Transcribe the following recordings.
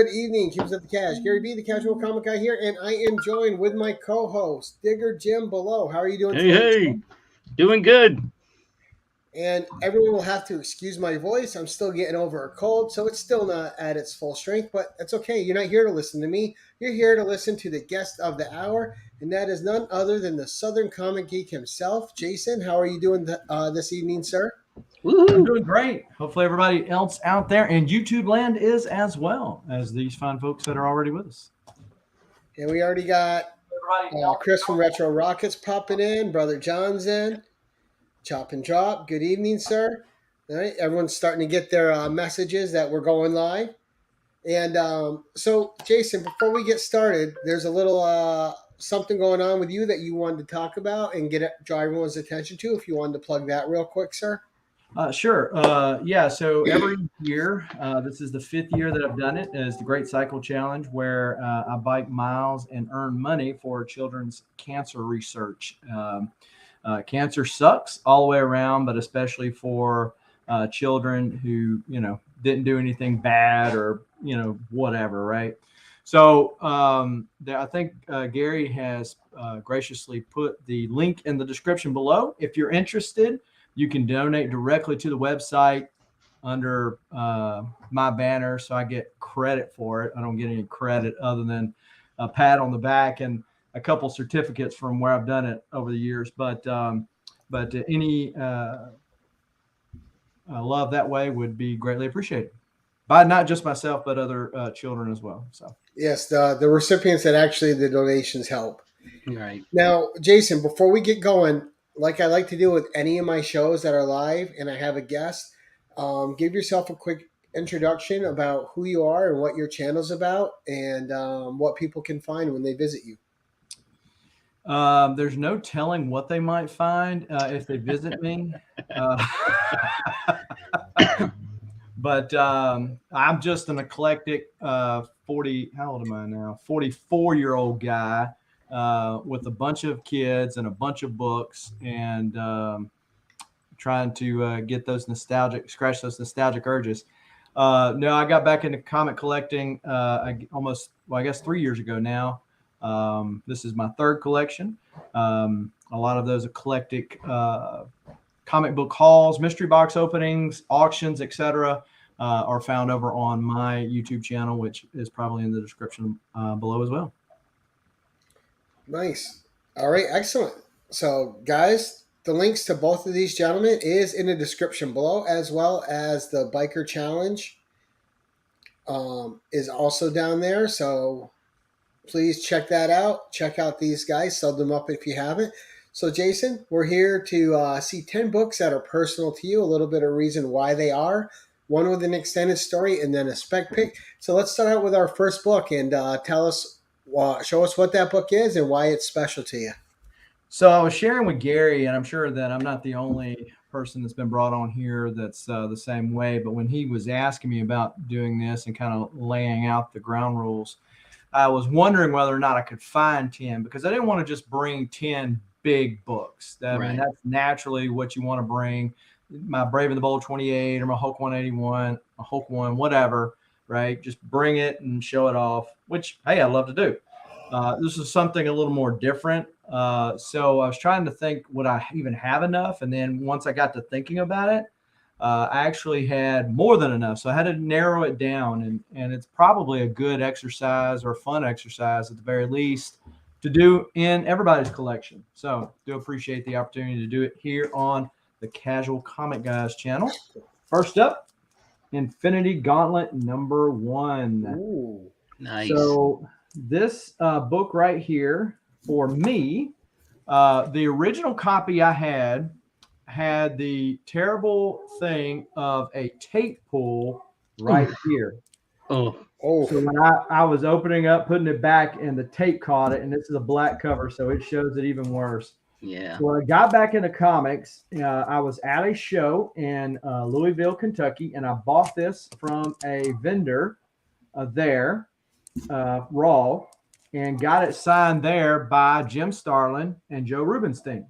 Good evening, Cubes of the Cash. Gary B, the casual comic guy here, and I am joined with my co-host, Digger Jim below. How are you doing tonight? Hey, doing good. And everyone will have to excuse my voice. I'm still getting over a cold, so it's still not at its full strength, but it's okay. You're not here to listen to me. You're here to listen to the guest of the hour, and that is none other than the Southern Comic Geek himself. Jason, how are you doing this evening, sir? I'm Woohoo! doing great. Hopefully, everybody else out there in YouTube land is as well as these fine folks that are already with us. And we already got Chris from Retro Rockets popping in, Brother John's in. Chop and drop. Good evening, sir. All right, everyone's starting to get their messages that we're going live. And so, Jason, before we get started, there's a little something going on with you that you wanted to talk about and draw everyone's attention to. If you wanted to plug that real quick, sir. Sure. Yeah. So every year, this is the 5th year that I've done it, is the Great Cycle Challenge, where I bike miles and earn money for children's cancer research. Cancer sucks all the way around, but especially for children who, didn't do anything bad or, whatever, right? So I think Gary has graciously put the link in the description below. If you're interested, you can donate directly to the website under my banner, so I get credit for it. I don't get any credit other than a pat on the back and a couple certificates from where I've done it over the years. But any love that way would be greatly appreciated by not just myself, but other children as well. So yes, the recipients that actually the donations help. Right. Now, Jason, before we get going, like I like to do with any of my shows that are live and I have a guest, give yourself a quick introduction about who you are and what your channel's about and what people can find when they visit you. There's no telling what they might find if they visit me. But I'm just an eclectic how old am I now? 44-year-old guy with a bunch of kids and a bunch of books and trying to scratch those nostalgic urges. No, I got back into comic collecting I guess 3 years ago now. This is my 3rd collection. A lot of those eclectic comic book hauls, mystery box openings, auctions, etc., are found over on my YouTube channel, which is probably in the description below as well. Nice. All right, excellent. So, guys, the links to both of these gentlemen is in the description below, as well as the Biker Challenge is also down there. So, please check that out. Check out these guys. Sub them up if you haven't. So, Jason, we're here to see 10 books that are personal to you, a little bit of reason why they are, one with an extended story, and then a spec pick. So let's start out with our first book and show us what that book is and why it's special to you. So I was sharing with Gary, and I'm sure that I'm not the only person that's been brought on here that's the same way, but when he was asking me about doing this and kind of laying out the ground rules, I was wondering whether or not I could find 10, because I didn't want to just bring 10 big books. I mean, that's naturally what you want to bring. My Brave and the Bold 28 or my Hulk 181, a Hulk 1, whatever, right? Just bring it and show it off, which, hey, I love to do. This is something a little more different. So I was trying to think, would I even have enough? And then once I got to thinking about it, I actually had more than enough. So I had to narrow it down, and it's probably a good exercise or fun exercise at the very least to do in everybody's collection. So do appreciate the opportunity to do it here on the Casual Comic Guys channel. First up, Infinity Gauntlet #1. Ooh, nice. So this book right here, for me, the original copy I had the terrible thing of a tape pull right here. Oh. So when I was opening up, putting it back, and the tape caught it, and this is a black cover, so it shows it even worse. Yeah. So when I got back into comics, I was at a show in Louisville, Kentucky, and I bought this from a vendor there, raw, and got it signed there by Jim Starlin and Joe Rubenstein.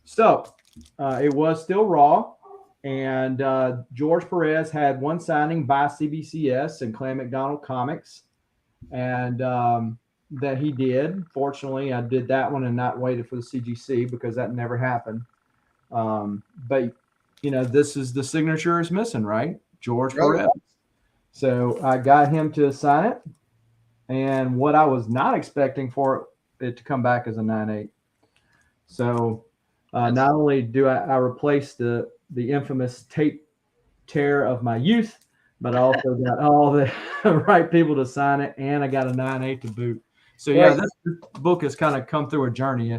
So it was still raw. And George Perez had one signing by CBCS and Clan McDonald Comics, and that he did. Fortunately, I did that one and not waited for the CGC because that never happened. But this is the signature is missing, right? George Perez. So I got him to sign it, and what I was not expecting for it to come back as a 9/8. So not only do I replace the infamous tape tear of my youth, but I also got all the right people to sign it, and I got a 9/8 to boot. So yeah, this book has kind of come through a journey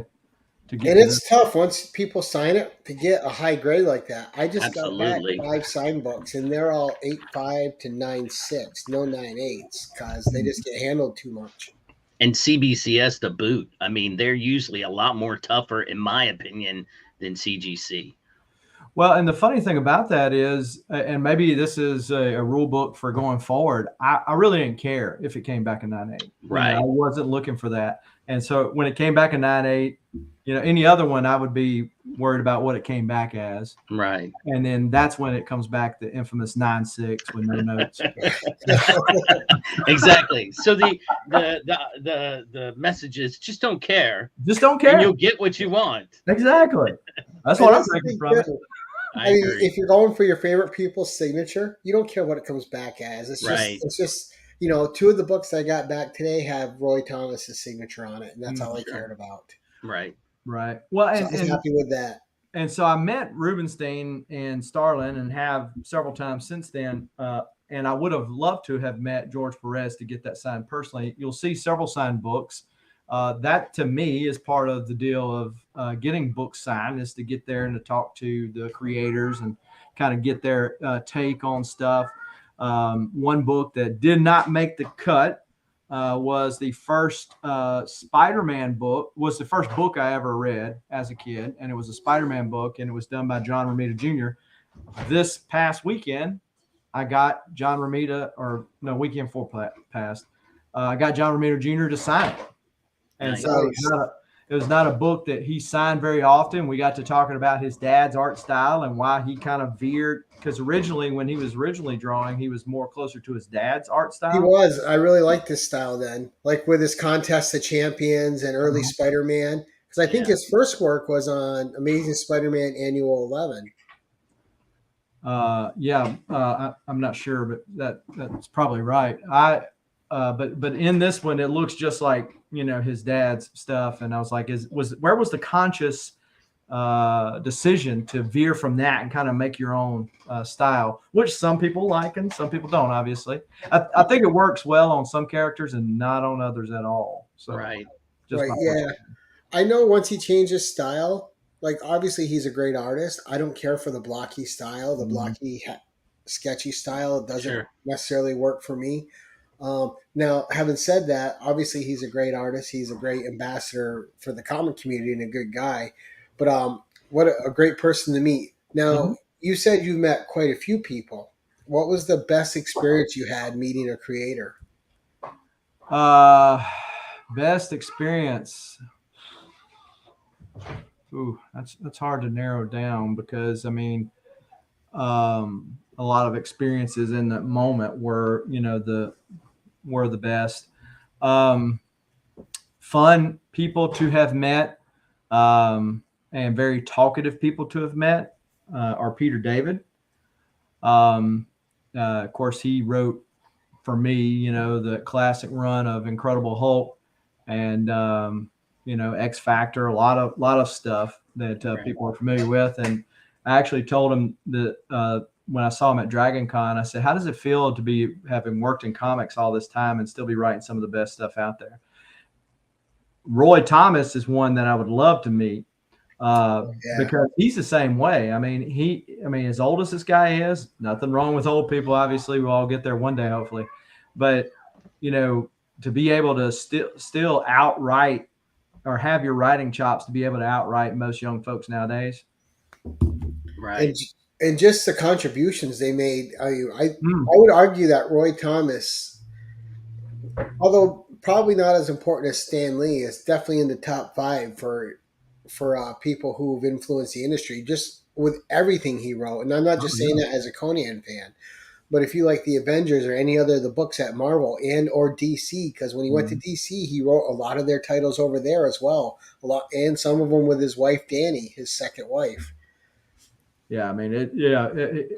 to get. And it's tough once people sign it to get a high grade like that. I just got back 5 signed books, and they're all 8.5 to 9.6, no 9.8s, because they just get handled too much. And CBCS to boot. I mean, they're usually a lot more tougher, in my opinion, than CGC. Well, and the funny thing about that is, and maybe this is a rule book for going forward, I really didn't care if it came back a 9/8. Right. I wasn't looking for that. And so when it came back a 9/8, any other one, I would be worried about what it came back as. Right. And then that's when it comes back, the infamous 9/6 with no notes. Exactly. So the message is just don't care. Just don't care. And you'll get what you want. Exactly. That's what I'm thinking from it. I mean, if you're going for your favorite people's signature, you don't care what it comes back as. It's just, 2 of the books I got back today have Roy Thomas's signature on it, and that's all I cared about. Right. Right. Well, so I was happy with that. And so I met Rubenstein and Starlin and have several times since then. And I would have loved to have met George Perez to get that signed personally. You'll see several signed books. That to me is part of the deal of getting books signed, is to get there and to talk to the creators and kind of get their take on stuff. One book that did not make the cut was the first Spider-Man book, was the first book I ever read as a kid. And it was a Spider-Man book, and it was done by John Romita Jr. This past weekend, I got John Romita, weekend before past, I got John Romita Jr. to sign it. And so it was not a book that he signed very often. We got to talking about his dad's art style and why he kind of veered, because originally when he was drawing, he was more closer to his dad's art style. He was. I really liked his style then, like with his Contest of Champions and early Spider-Man, because I think his first work was on Amazing Spider-Man Annual 11. I'm not sure, but that's probably right. But in this one, it looks just like his dad's stuff, and I was like, where was the conscious decision to veer from that and kind of make your own style, which some people like and some people don't. Obviously, I think it works well on some characters and not on others at all. So I know once he changed his style, like obviously he's a great artist. I don't care for the blocky style, the blocky sketchy style. It doesn't necessarily work for me. Now, having said that, obviously he's a great artist. He's a great ambassador for the comic community and a good guy. But what a great person to meet. Now, you said you met quite a few people. What was the best experience you had meeting a creator? Best experience. Ooh, that's hard to narrow down, because I mean, a lot of experiences in that moment were the best. Fun people to have met, and very talkative people to have met are Peter David. Of course, he wrote for me, the classic run of Incredible Hulk and X Factor, a lot of stuff that people are familiar with. And I actually told him that when I saw him at Dragon Con, I said, how does it feel to be having worked in comics all this time and still be writing some of the best stuff out there? Roy Thomas is one that I would love to meet because he's the same way. I mean, as old as this guy is, nothing wrong with old people. Obviously, we'll all get there one day, hopefully. But, to be able to still outright, or have your writing chops to be able to outright most young folks nowadays. Right. And just the contributions they made. I would argue that Roy Thomas, although probably not as important as Stan Lee, is definitely in the top 5 for for people who've influenced the industry, just with everything he wrote. And I'm not just saying that as a Conan fan, but if you like the Avengers or any other of the books at Marvel and or DC, because when he went to DC, he wrote a lot of their titles over there as well, a lot, and some of them with his wife Danny, his second wife. Yeah, I mean,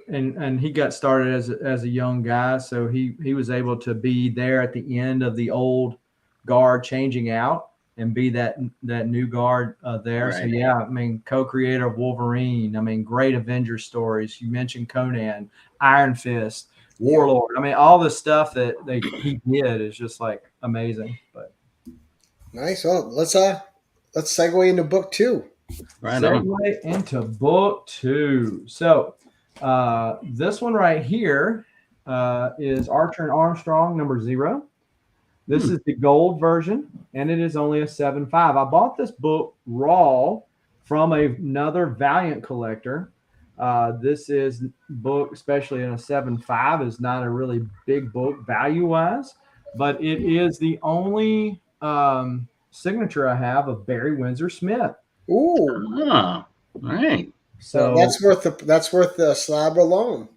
and he got started as a young guy, so he was able to be there at the end of the old guard changing out and be that new guard there. Right. So yeah, I mean, co-creator of Wolverine. I mean, great Avengers stories. You mentioned Conan, Iron Fist, Warlord. I mean, all the stuff that he did is just like amazing. But nice. Well, let's segue into book 2. Right segue into book 2. So this one right here is Archer and Armstrong #0. This is the gold version, and it is only a 7.5. I bought this book raw from another Valiant collector. This is book, especially in a 7.5, is not a really big book value-wise, but it is the only signature I have of Barry Windsor Smith. Ooh, all right. So that's worth the slab alone.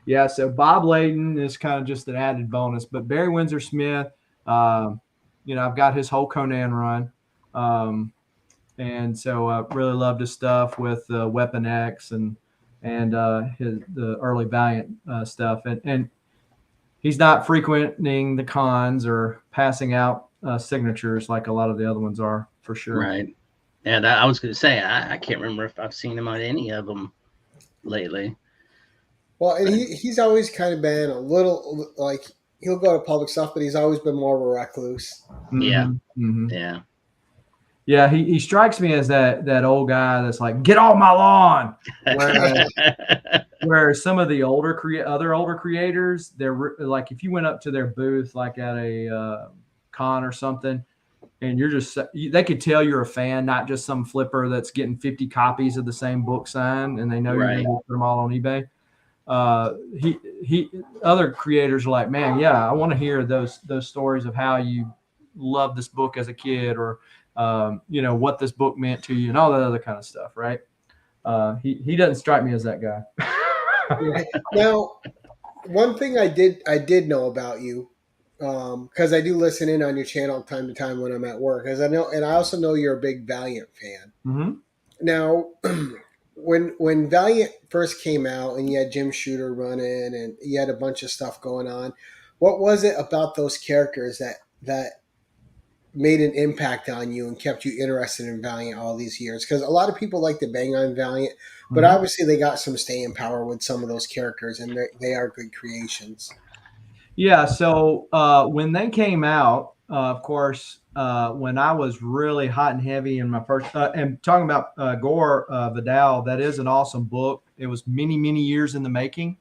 Yeah. So Bob Layton is kind of just an added bonus, but Barry Windsor Smith, I've got his whole Conan run, and so I really loved his stuff with Weapon X and the early Valiant stuff, and he's not frequenting the cons or passing out signatures like a lot of the other ones are, for sure. Right. And I was going to say, I can't remember if I've seen him on any of them lately. Well, and he's always kind of been a little like, he'll go to public stuff, but he's always been more of a recluse. Yeah. Mm-hmm. Yeah. Yeah, he strikes me as that old guy that's like, get off my lawn. Where some of the other older creators, they're like, if you went up to their booth, like at a con or something, and they could tell you're a fan, not just some flipper that's getting 50 copies of the same book signed, and they know you're going to put them all on eBay. Other creators are like, man, yeah, I want to hear those stories of how you loved this book as a kid, or what this book meant to you, and all that other kind of stuff, right? He doesn't strike me as that guy. Now, one thing I did know about you, because I do listen in on your channel time to time when I'm at work, as I know, and I also know you're a big Valiant fan. Mm-hmm. Now, when Valiant first came out and you had Jim Shooter running and you had a bunch of stuff going on, what was it about those characters that made an impact on you and kept you interested in Valiant all these years? Because a lot of people like to bang on Valiant, but obviously they got some staying power with some of those characters, and they are good creations. Yeah, so when they came out, of course, when I was really hot and heavy in my first, and talking about Gore Vidal, that is an awesome book. It was many, many years in the making.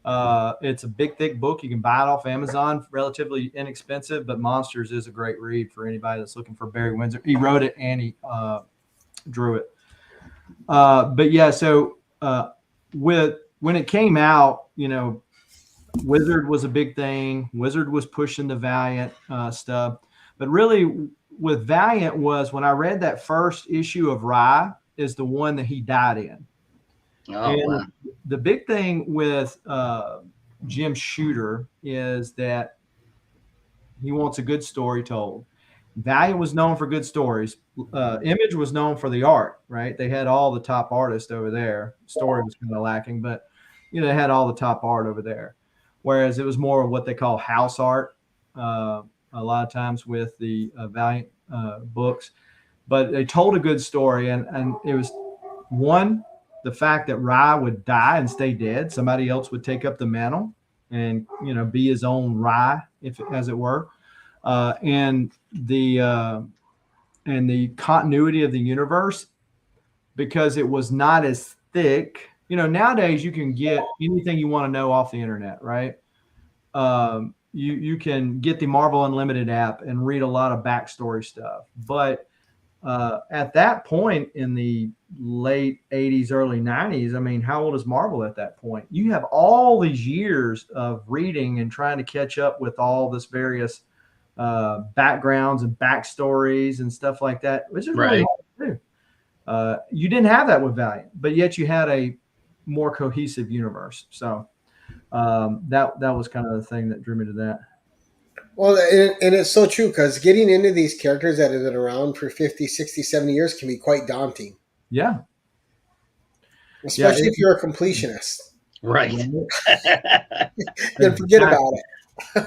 It's a big, thick book. You can buy it off Amazon, relatively inexpensive, but Monsters is a great read for anybody that's looking for Barry Windsor. He wrote it and he drew it. But yeah, so when it came out, Wizard was a big thing. Wizard was pushing the Valiant stuff. But really, with Valiant was when I read that first issue of Rye is the one that he died in. Oh, wow. The big thing with Jim Shooter is that he wants a good story told. Valiant was known for good stories. Image was known for the art, right? They had all the top artists over there. Story was kind of lacking, but they had all the top art over there. Whereas it was more of what they call house art a lot of times with the Valiant books. But they told a good story, and it was one, the fact that Rye would die and stay dead. Somebody else would take up the mantle and be his own Rye, as it were, and the continuity of the universe, because it was not as thick. Nowadays you can get anything you want to know off the internet, right? You can get the Marvel Unlimited app and read a lot of backstory stuff, but at that point in the late 80s, early 90s, I mean, how old is Marvel at that point? You have all these years of reading and trying to catch up with all this various backgrounds and backstories and stuff like that, which is really hard to You didn't have that with Valiant, but yet you had a more cohesive universe. So that was kind of the thing that drew me to that. Well, and it's so true, because getting into these characters that have been around for 50, 60, 70 years can be quite daunting. Yeah. Especially if you're a completionist. Right. Then forget about it.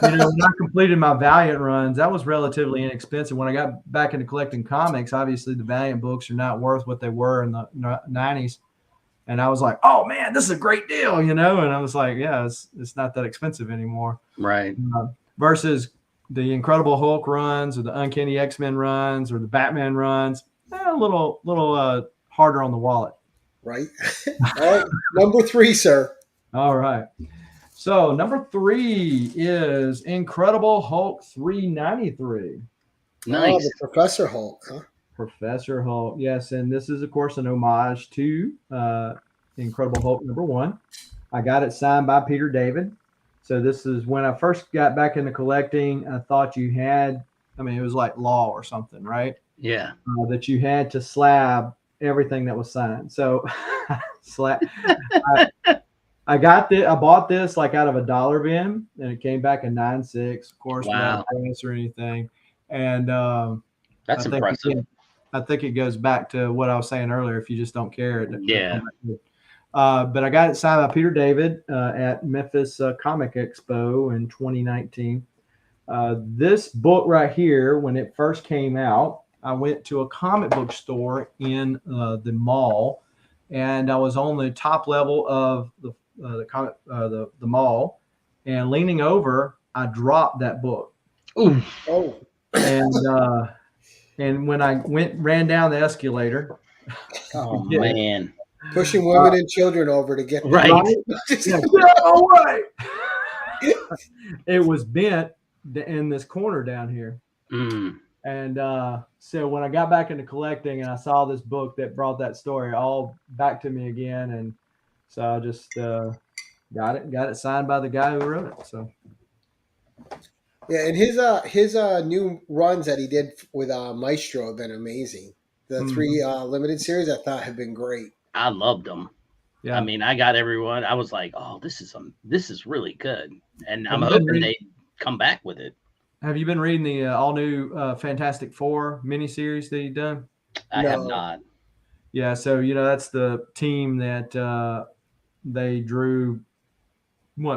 When I completed my Valiant runs, that was relatively inexpensive. When I got back into collecting comics, obviously the Valiant books are not worth what they were in the 90s. And I was like, oh man, this is a great deal, And I was like, yeah, it's not that expensive anymore. Right. Versus the Incredible Hulk runs or the Uncanny X-Men runs or the Batman runs, a little harder on the wallet. Right. All right. Number 3, sir. All right. So number 3 is Incredible Hulk 393. Nice. Oh, the Professor Hulk, huh? Professor Hulk, yes. And this is, of course, an homage to Incredible Hulk number 1. I got it signed by Peter David. So this is when I first got back into collecting. I thought you had, it was like law or something, right? Yeah. That you had to slab everything that was signed. So I bought this like out of a dollar bin, and it came back a 9.6, of course, without price or anything. And that's impressive. I think it goes back to what I was saying earlier. If you just don't care, yeah. But I got it signed by Peter David at Memphis Comic Expo in 2019. This book right here, when it first came out, I went to a comic book store in the mall, and I was on the top level of the mall, and leaning over, I dropped that book. Ooh. Oh. And when I ran down the escalator, oh man, pushing women and children over to get right. No way. It was bent in this corner down here. And so when I got back into collecting and I saw this book that brought that story all back to me again, and so I just got it signed by the guy who wrote it. So yeah, and his new runs that he did with Maestro have been amazing. The 3 limited series I thought have been great. I loved them. Yeah. I got everyone. I was like, oh, this is really good, and I'm hoping they come back with it. Have you been reading the all new Fantastic Four miniseries that he's done? I have not. Yeah, so that's the team that they drew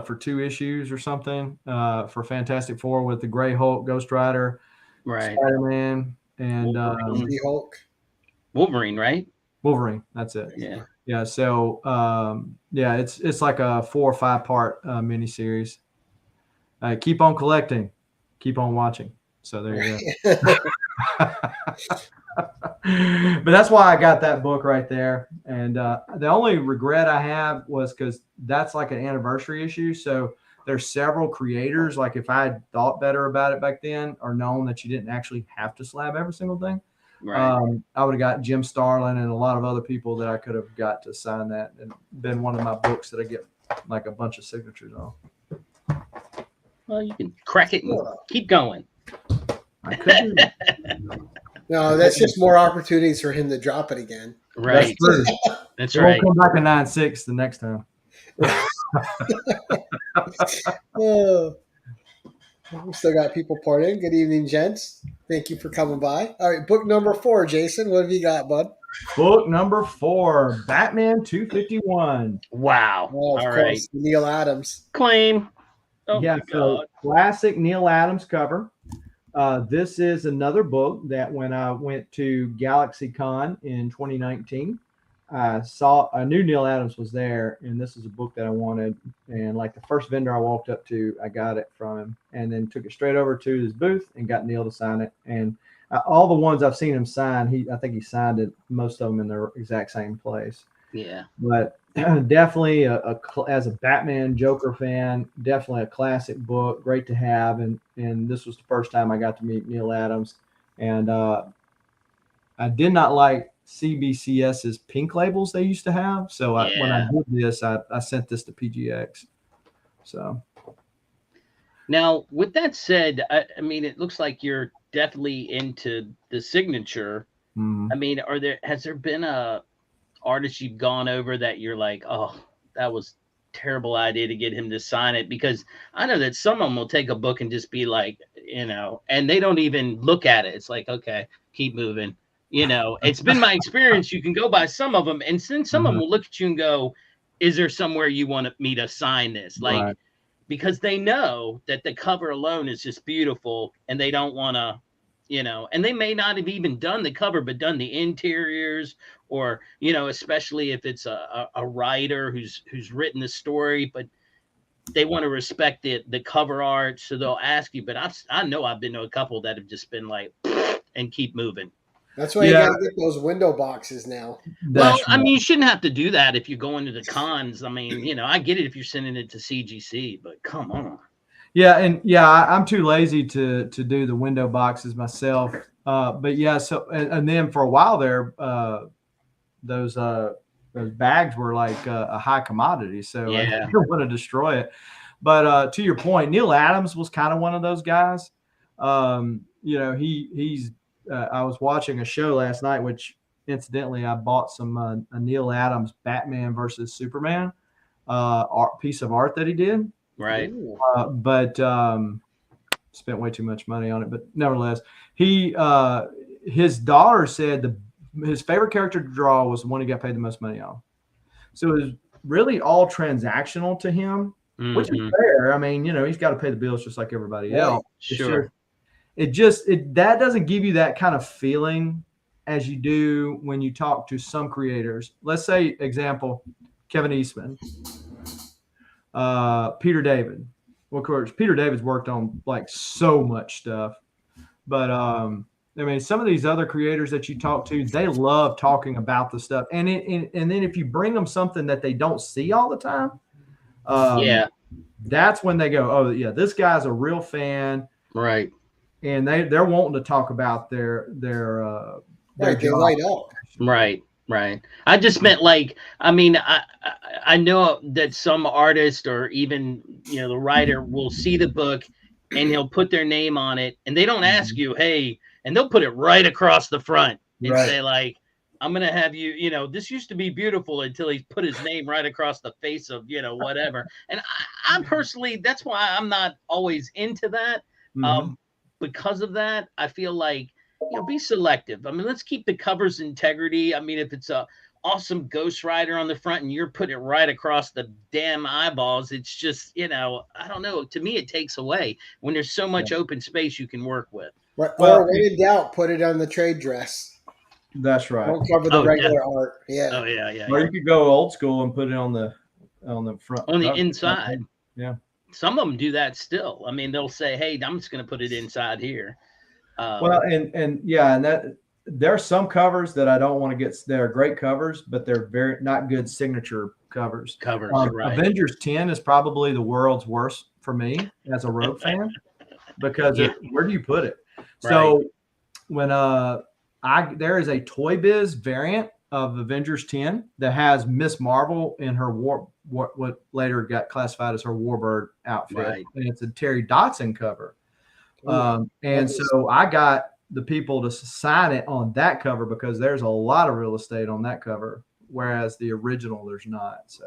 for 2 issues or something for Fantastic Four with the Gray Hulk, Ghost Rider, right, Spider-Man, and Hulk. Wolverine, right? Wolverine, that's it. Yeah. So it's like a 4 or 5 part miniseries. Keep on collecting, keep on watching. So there you go. But that's why I got that book right there. And the only regret I have was because that's like an anniversary issue. So there's several creators. Like if I had thought better about it back then, or known that you didn't actually have to slab every single thing, right. I would have got Jim Starlin and a lot of other people that I could have got to sign that, and been one of my books that I get like a bunch of signatures on. Well, you can crack it and keep going. I could. No, that's just more opportunities for him to drop it again. Right. That's right. We'll come back a 9.6 the next time. We still got people pouring in. Good evening, gents. Thank you for coming by. All right, book number 4, Jason. What have you got, bud? Book number 4, Batman 251. Wow. Oh, of course, right. Neil Adams. Claim. Oh, yeah, so classic Neil Adams cover. This is another book that when I went to GalaxyCon in 2019, I knew Neil Adams was there, and this is a book that I wanted. And like the first vendor I walked up to, I got it from him, and then took it straight over to his booth and got Neil to sign it. And all the ones I've seen him sign, I think he signed it, most of them in the exact same place. Yeah. But definitely as a Batman Joker fan, definitely a classic book, great to have. And this was the first time I got to meet Neil Adams. And I did not like CBCS's pink labels they used to have. So when I did this, I sent this to PGX. So now, with that said, I mean, it looks like you're definitely into the signature I mean, has there been a artist you've gone over that you're like, oh, that was terrible idea to get him to sign it? Because I know that some of them will take a book and just be like, and they don't even look at it. It's like, okay, keep moving. It's been my experience. You can go by some of them, and then some of them will look at you and go, is there somewhere you want me to sign this? Like, Right. because they know that the cover alone is just beautiful, and they don't want to, and they may not have even done the cover, but done the interiors, or especially if it's a writer who's written the story, but they want to respect the cover art, so they'll ask you. But I know I've been to a couple that have just been like, and keep moving. That's why you got to get those window boxes now. Well, I mean, you shouldn't have to do that if you're going to the cons. I mean, I get it if you're sending it to CGC, but come on. Yeah, and I'm too lazy to do the window boxes myself. But yeah, so and then for a while there, those bags were like a high commodity, so I didn't want to destroy it. But to your point, Neil Adams was kind of one of those guys. He's I was watching a show last night, which incidentally I bought some a Neil Adams Batman versus Superman piece of art that he did. Right. But spent way too much money on it. But nevertheless, his daughter said his favorite character to draw was the one he got paid the most money on. So it was really all transactional to him, which is fair. I mean, he's got to pay the bills just like everybody else. Sure. That doesn't give you that kind of feeling as you do when you talk to some creators. Let's say, example, Kevin Eastman, Peter David. Well, of course, Peter David's worked on like so much stuff, but I mean, some of these other creators that you talk to, they love talking about the stuff, and then if you bring them something that they don't see all the time, that's when they go, oh yeah, this guy's a real fan, right? And they're wanting to talk about their right, they light up. Right. I just meant like, I mean, I know that some artist or even, the writer will see the book and he'll put their name on it, and they don't ask you, hey, and they'll put it right across the front and say like, I'm going to have you, this used to be beautiful, until he put his name right across the face of, whatever. And I'm personally, that's why I'm not always into that. Because of that, I feel like, be selective. I mean, let's keep the cover's integrity. I mean, if it's a awesome Ghost Rider on the front and you're putting it right across the damn eyeballs, it's just, I don't know. To me, it takes away when there's so much open space you can work with. Right. Or when in doubt, put it on the trade dress. That's right. Don't cover the regular art. Yeah. Oh yeah. Or you could go old school and put it on the front. On the inside. Yeah. Some of them do that still. I mean, they'll say, hey, I'm just going to put it inside here. Well, and that there are some covers that I don't want to get. They're great covers, but they're very not good signature covers. Right. Avengers 10 is probably the world's worst for me as a Rogue fan, because where do you put it? So when there is a Toy Biz variant of Avengers 10 that has Miss Marvel in her what later got classified as her Warbird outfit, and it's a Terry Dotson cover. So I got the people to sign it on that cover because there's a lot of real estate on that cover, whereas the original there's not. So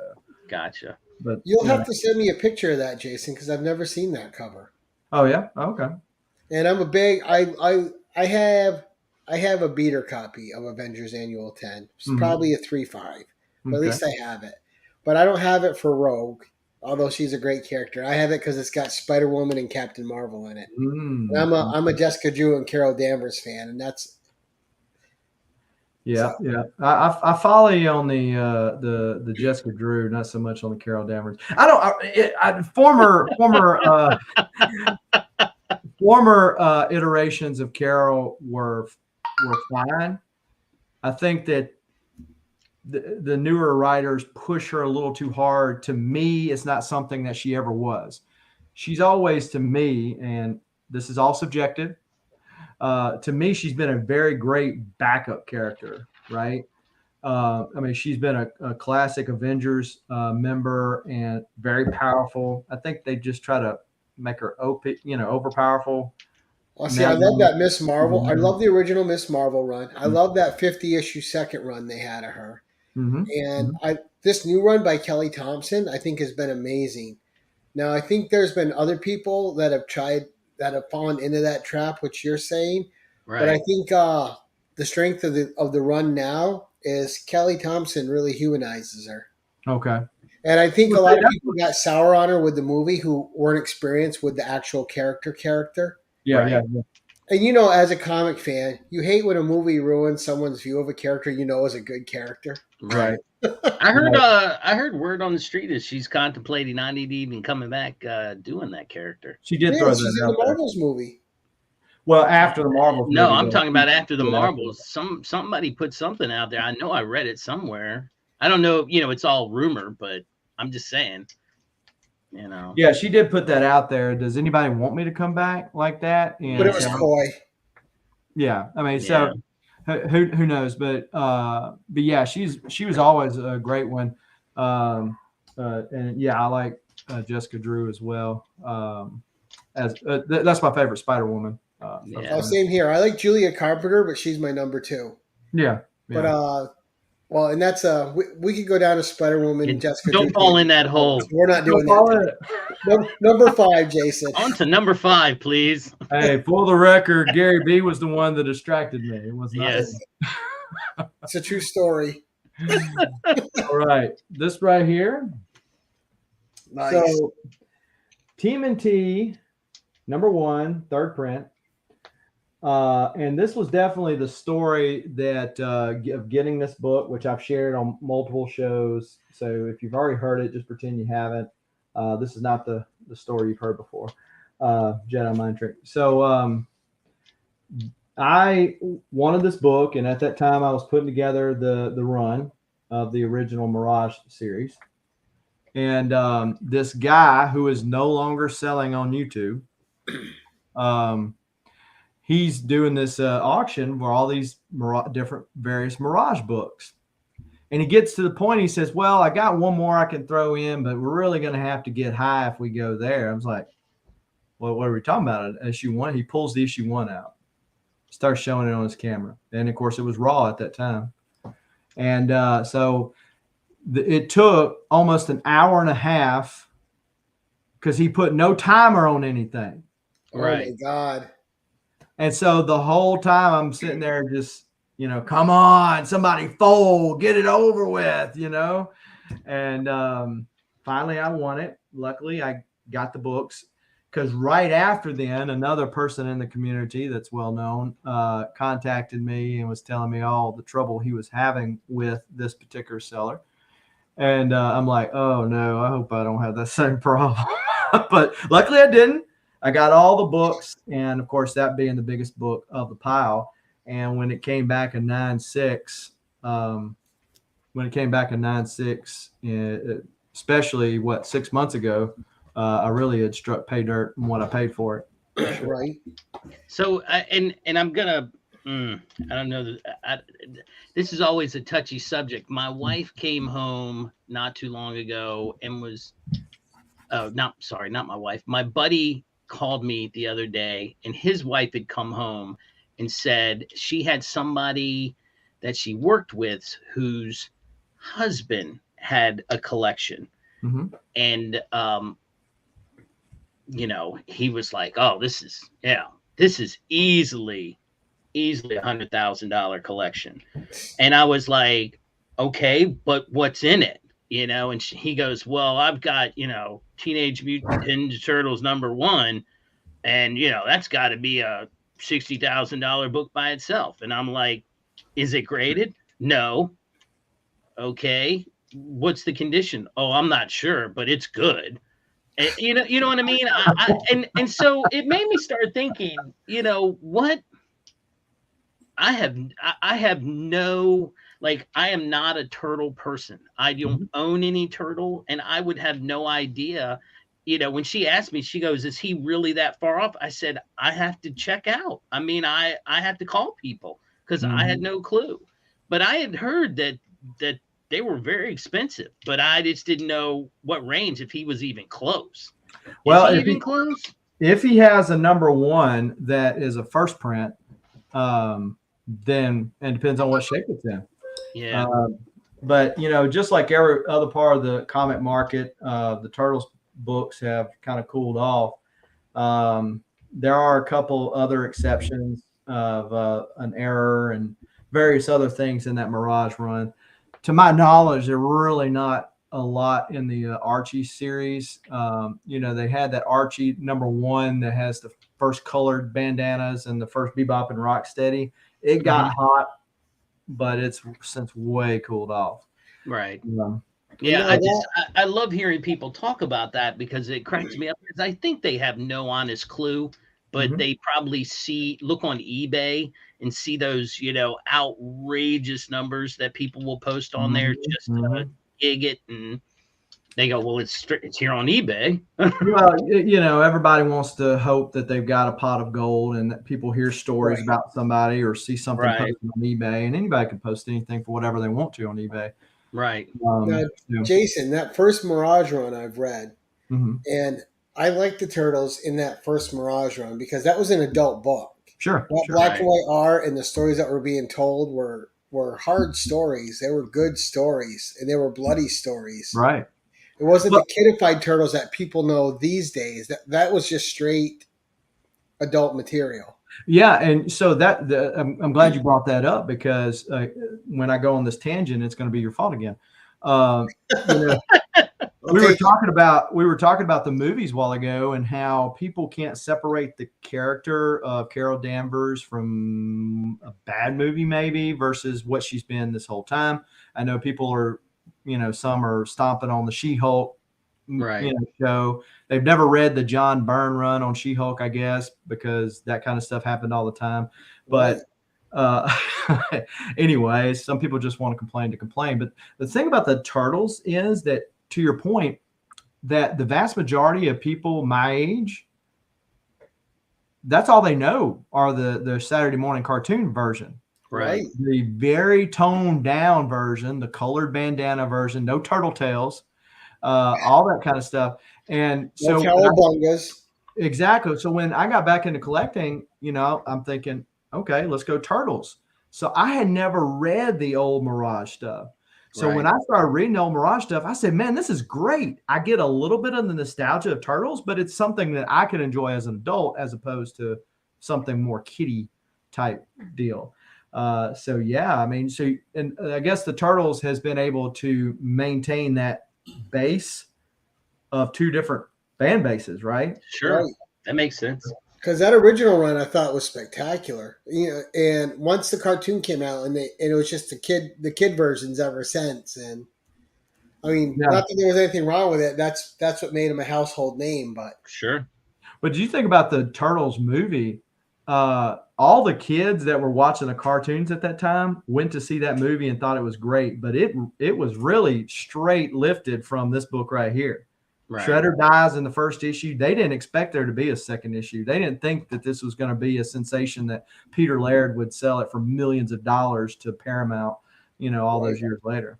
gotcha. But you'll have to send me a picture of that, Jason, because I've never seen that cover. Oh yeah, okay. And I'm a big I have a beater copy of Avengers Annual 10. It's probably a 3.5, but at least I have it. But I don't have it for Rogue, although she's a great character. I have it because it's got Spider-Woman and Captain Marvel in it. And I'm a Jessica Drew and Carol Danvers fan, and that's yeah. I follow you on the Jessica Drew, not so much on the Carol Danvers. Former iterations of Carol were fine. I think that the newer writers push her a little too hard. To me, it's not something that she ever was. She's always, to me, and this is all subjective, to me, she's been a very great backup character, right? I mean, she's been a classic Avengers member and very powerful. I think they just try to make her overpowerful Oh, see, I love that Miss Marvel. I love the original Miss Marvel run. I love that 50 issue second run they had of her. And this new run by Kelly Thompson, I think, has been amazing. Now, I think there's been other people that have fallen into that trap, which you're saying. Right. But I think the strength of the run now is Kelly Thompson really humanizes her. Okay. And I think a lot of people got sour on her with the movie who weren't experienced with the actual character. Yeah, Right. yeah. And you know, as a comic fan, you hate when a movie ruins someone's view of a character you know is a good character. Right. I heard word on the street is she's contemplating not even coming back doing that character. She did Yeah, throw she's that in out the there. Marvels movie. Well, after the Marvels No, movie, I'm talking about after the after Marvels. Somebody put something out there. I know I read it somewhere. I don't know, it's all rumor, but I'm just saying, Yeah, she did put that out there. Does anybody want me to come back like that? And But it was coy. Yeah, I mean, so who knows? But yeah, she was always a great one. And yeah, I like Jessica Drew as well. That's my favorite Spider-Woman. Same here. I like Julia Carpenter, but she's my number 2. Yeah. But well, and that's we could go down to Spider-Woman. Jessica don't Drew fall in that hole. We're not doing that. Number 5, Jason. On to number 5, please. Hey, for the record, Gary B was the one that distracted me. It was not. Yes. It's a true story. All right, this right here. Nice. So, TMNT, number 1, third print. And this was definitely the story that of getting this book, which I've shared on multiple shows. So if you've already heard it, just pretend you haven't. This is not the story you've heard before. Jedi Mind Trick. So I wanted this book, and at that time I was putting together the run of the original Mirage series. And this guy who is no longer selling on YouTube, he's doing this auction for all these various Mirage books. And he gets to the point, he says, well, I got one more I can throw in, but we're really going to have to get high if we go there. I was like, well, what are we talking about? Issue 1? He pulls the issue 1 out, starts showing it on his camera. And, of course, it was raw at that time. And so it took almost an hour and a half because he put no timer on anything. Right. Oh, my God. And so the whole time I'm sitting there just, come on, somebody fold, get it over with, And finally I won it. Luckily, I got the books because right after then, another person in the community that's well known contacted me and was telling me all the trouble he was having with this particular seller. And I'm like, oh, no, I hope I don't have that same problem. But luckily I didn't. I got all the books, and of course, that being the biggest book of the pile. And when it came back in 9.6, especially 6 months ago, I really had struck pay dirt in what I paid for it. Right. So, and I'm gonna, I don't know. This is always a touchy subject. My wife came home not too long ago and was, not my wife. My buddy called me the other day, and his wife had come home and said she had somebody that she worked with whose husband had a collection. Mm-hmm. And he was like, oh, this is easily $100,000 collection. And I was like, okay, but what's in it? And he goes, well, I've got, Teenage Mutant Ninja Turtles #1, and, that's got to be a $60,000 book by itself. And I'm like, is it graded? No. Okay. What's the condition? Oh, I'm not sure, but it's good. And, you know what I mean? And so it made me start thinking, what? I have no, I am not a turtle person. I don't own any turtle, and I would have no idea. When she asked me, she goes, is he really that far off? I said, I have to check out. I mean, I have to call people because I had no clue. But I had heard that they were very expensive, but I just didn't know what range, if he was even close. Well, is he even close? If he has a number one that is a first print, then and depends on what shape it's in. Yeah. But just like every other part of the comic market, the Turtles books have kind of cooled off. There are a couple other exceptions of an error and various other things in that Mirage run. To my knowledge, they're really not a lot in the Archie series. They had that Archie number one that has the first colored bandanas and the first Bebop and Rocksteady. It got hot, but it's since way cooled off. Right. Yeah, I love hearing people talk about that because it cracks me up because I think they have no honest clue, but they probably look on eBay and see those, outrageous numbers that people will post on there just to gig it, and they go, well, it's here on eBay. Well, everybody wants to hope that they've got a pot of gold and that people hear stories about somebody or see something posted on eBay, and anybody can post anything for whatever they want to on eBay. Right. Now, Jason, that first Mirage run I've read, and I like the Turtles in that first Mirage run because that was an adult book. Sure. That black and white art and the stories that were being told were hard stories. They were good stories, and they were bloody stories. Right. It wasn't the kidified Turtles that people know these days. That was just straight adult material. Yeah, and so I'm glad you brought that up because when I go on this tangent, it's going to be your fault again. We were talking about the movies a while ago and how people can't separate the character of Carol Danvers from a bad movie maybe versus what she's been this whole time. I know people are, some are stomping on the She-Hulk show. They've never read the John Byrne run on She-Hulk, I guess, because that kind of stuff happened all the time. But anyway, some people just want to complain. But the thing about the Turtles is that, to your point, that the vast majority of people my age, that's all they know are the Saturday morning cartoon version. Right. The very toned down version, the colored bandana version, no turtle tails, all that kind of stuff. And so exactly. So when I got back into collecting, I'm thinking, okay, let's go Turtles. So I had never read the old Mirage stuff. So when I started reading the old Mirage stuff, I said, man, this is great. I get a little bit of the nostalgia of Turtles, but it's something that I can enjoy as an adult as opposed to something more kiddie type deal. And I guess the Turtles has been able to maintain that base of two different fan bases, right? Sure. Right. That makes sense. Because that original run I thought was spectacular, and once the cartoon came out and it was just the kid versions ever since, and I mean, not that there was anything wrong with it. That's what made him a household name, but sure. But do you think about the Turtles movie? All the kids that were watching the cartoons at that time went to see that movie and thought it was great, but it was really straight lifted from this book right here. Right. Shredder dies in the first issue. They didn't expect there to be a second issue. They didn't think that this was going to be a sensation that Peter Laird would sell it for millions of dollars to Paramount, all those years later.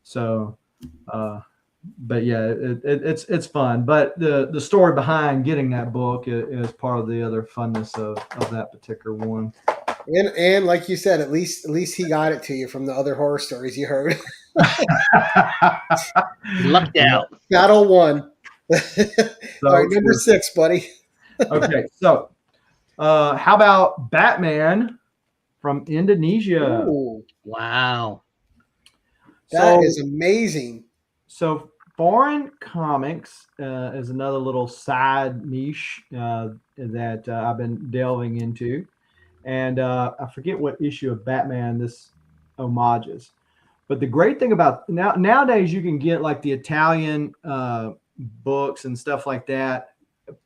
So, but yeah, it's fun. But the story behind getting that book is part of the other funness of that particular one. And like you said, at least he got it to you from the other horror stories you heard. Lucked out. Battle 1. All right, number 6, buddy. Okay, so how about Batman from Indonesia? Ooh, wow. That is amazing. So foreign comics is another little side niche that I've been delving into. And I forget what issue of Batman this homages. But the great thing about nowadays, you can get like the Italian books and stuff like that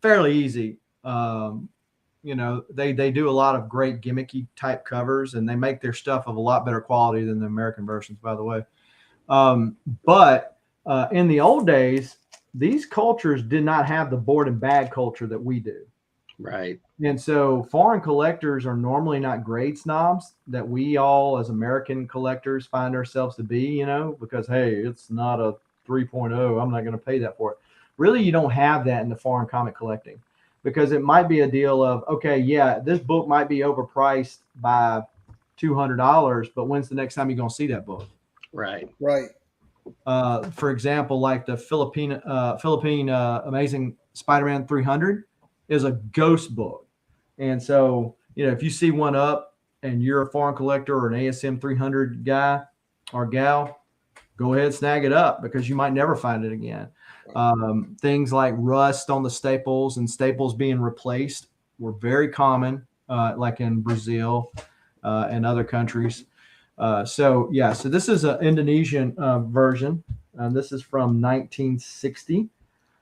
fairly easy. They do a lot of great gimmicky type covers, and they make their stuff of a lot better quality than the American versions, by the way. But in the old days, these cultures did not have the board and bag culture that we do. Right. And so foreign collectors are normally not grade snobs that we all as American collectors find ourselves to be, because, hey, it's not a 3.0. I'm not going to pay that for it. Really, you don't have that in the foreign comic collecting. because it might be a deal of, okay, yeah, this book might be overpriced by $200, but when's the next time you're going to see that book? Right. Right. For example, like the Philippine Amazing Spider-Man 300 is a ghost book. And so, if you see one up and you're a foreign collector or an ASM 300 guy or gal, go ahead and snag it up because you might never find it again. Things like rust on the staples and staples being replaced were very common, like in Brazil and other countries. So this is an Indonesian version. This is from 1960.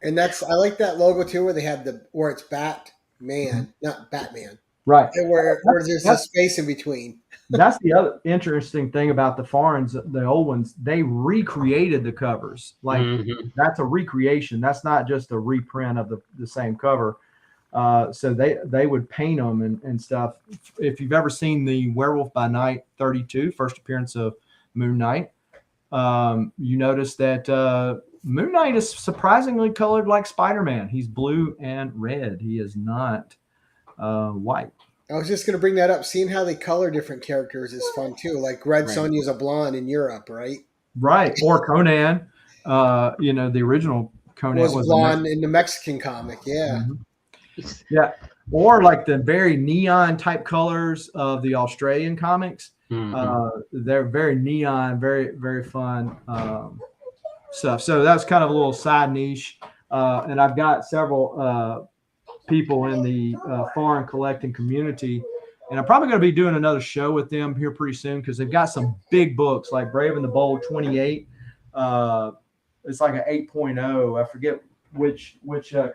And I like that logo too, where they have where it's Batman, not Batman. Right. And where there's a space in between. That's the other interesting thing about the foreigns, the old ones. They recreated the covers. Like that's a recreation. That's not just a reprint of the same cover. So they would paint them and stuff. If you've ever seen the Werewolf by Night 32, first appearance of Moon Knight, you notice that Moon Knight is surprisingly colored like Spider-Man. He's blue and red. He is not white. I was just going to bring that up. Seeing how they color different characters is fun too. Like Red Sonja's a blonde in Europe, right? Right. Or Conan. The original Conan was blonde in the Mexican comic. Yeah. Mm-hmm. Yeah. Or like the very neon type colors of the Australian comics. They're very neon, very, very fun stuff. So that's kind of a little side niche. And I've got several people in the foreign collecting community, and I'm probably going to be doing another show with them here pretty soon because they've got some big books like Brave and the Bold 28. It's like an 8.0. I forget which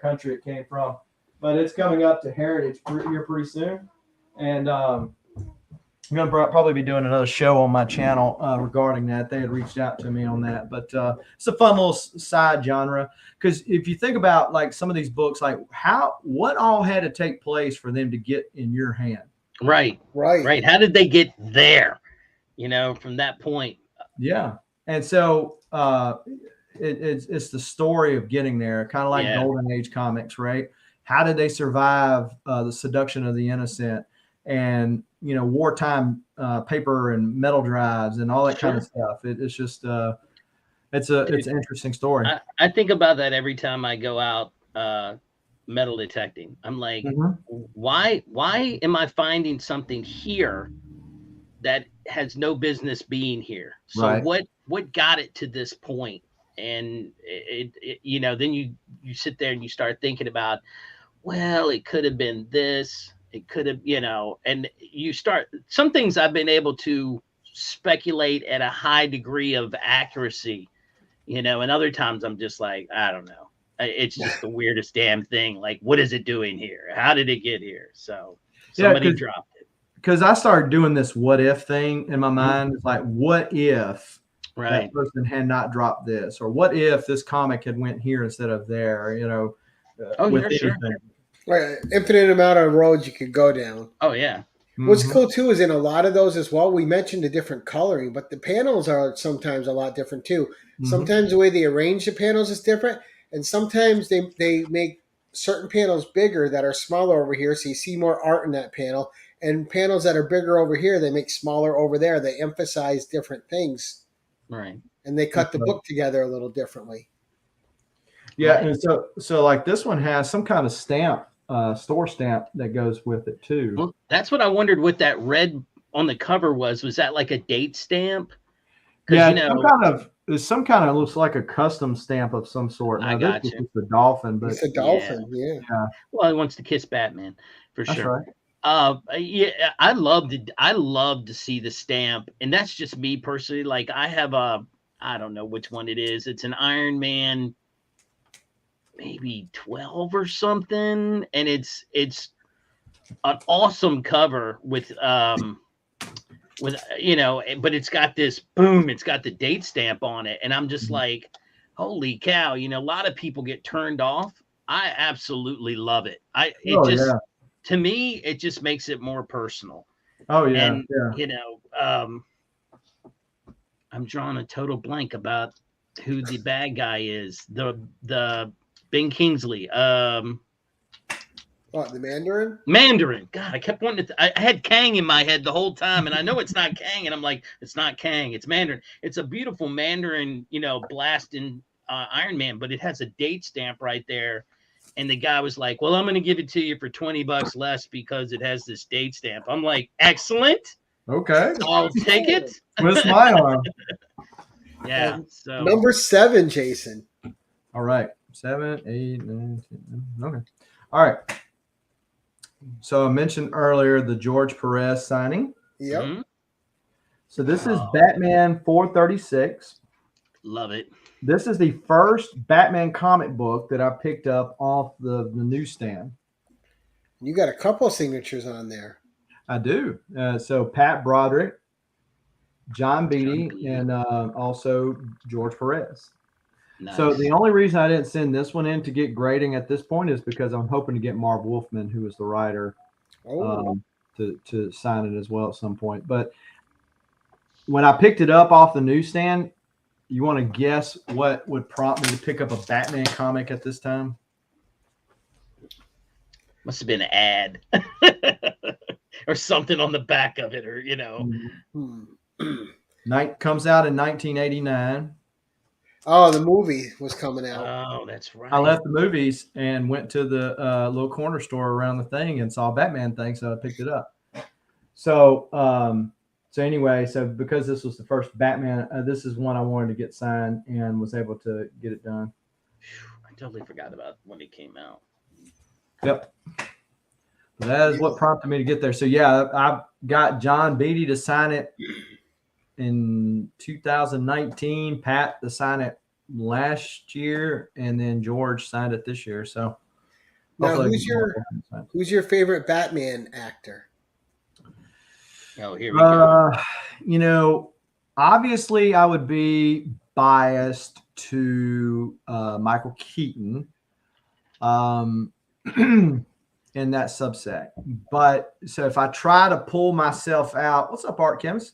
country it came from, but it's coming up to Heritage here pretty soon, and I'm going to probably be doing another show on my channel regarding that. They had reached out to me on that, but it's a fun little side genre. Because if you think about like some of these books, like what all had to take place for them to get in your hand? Right. How did they get there? From that point. Yeah, and so it's the story of getting there, kind of like Golden Age comics, right? How did they survive the seduction of the innocent, and wartime paper and metal drives and all that kind of stuff? It's just it's an interesting story. I think about that every time I go out metal detecting. I'm like, why am I finding something here that has no business being here? So what got it to this point? And it then you sit there and you start thinking about, well, it could have been this, it could have, and you start, some things I've been able to speculate at a high degree of accuracy, and other times I'm just like, I don't know. It's just the weirdest damn thing. Like, what is it doing here? How did it get here? So somebody dropped it. Because I started doing this what if thing in my mind. It's like, what if that person had not dropped this? Or what if this comic had went here instead of there? Sure. Right. Infinite amount of roads you could go down. Oh, yeah. What's cool too is in a lot of those as well, we mentioned the different coloring, but the panels are sometimes a lot different too. Sometimes the way they arrange the panels is different, and sometimes they make certain panels bigger that are smaller over here, so you see more art in that panel, and panels that are bigger over here, they make smaller over there. They emphasize different things. Right. And they cut the book together a little differently. Yeah, and so like this one has some kind of stamp, store stamp that goes with it too. Well, that's what I wondered what that red on the cover was. Was that like a date stamp? Yeah, some kind of looks like a custom stamp of some sort. Now, I got you. It's a dolphin, but it's a dolphin. Yeah. Well, it wants to kiss Batman for that's sure. Right. I love to see the stamp, and that's just me personally. Like I have I don't know which one it is. It's an Iron Man, maybe 12 or something, and it's an awesome cover with but it's got this it's got the date stamp on it, and I'm just like, holy cow, a lot of people get turned off. I absolutely love it. To me, it just makes it more personal. Oh yeah. And I'm drawing a total blank about who the bad guy is. The Ben Kingsley. What, the Mandarin? Mandarin. God, I kept wanting to. I had Kang in my head the whole time, and I know it's not Kang, and I'm like, it's not Kang, it's Mandarin. It's a beautiful Mandarin, blasting Iron Man, but it has a date stamp right there. And the guy was like, "Well, I'm going to give it to you for $20 less because it has this date stamp." I'm like, "Excellent, Okay. I'll take it." Twist my arm. Yeah. So Number 7, Jason. All right. 7, 8, 9, 10. Okay. All right. So I mentioned earlier the George Perez signing. Yep. mhm. So this is Batman 436. Love it. This is the first Batman comic book that I picked up off the newsstand. You got a couple signatures on there. I do. So Pat Broderick, John Beatty, and also George Perez. Nice. So the only reason I didn't send this one in to get grading at this point is because I'm hoping to get Marv Wolfman, who is the writer, to sign it as well at some point. But when I picked it up off the newsstand, you want to guess what would prompt me to pick up a Batman comic at this time? Must have been an ad or something on the back of it, or Night comes out in 1989. Oh, the movie was coming out. Oh, that's right. I left the movies and went to the little corner store around the thing and saw a Batman thing, so I picked it up. So anyway, because this was the first Batman, this is one I wanted to get signed and was able to get it done. I totally forgot about when it came out. Yep. That is what prompted me to get there. So yeah, I got John Beatty to sign it in 2019, Pat to sign it last year, and then George signed it this year. So now, who's your favorite Batman actor? Oh, here we go. Obviously I would be biased to Michael Keaton in that subset. But so if I try to pull myself out, what's up, Art Chemist?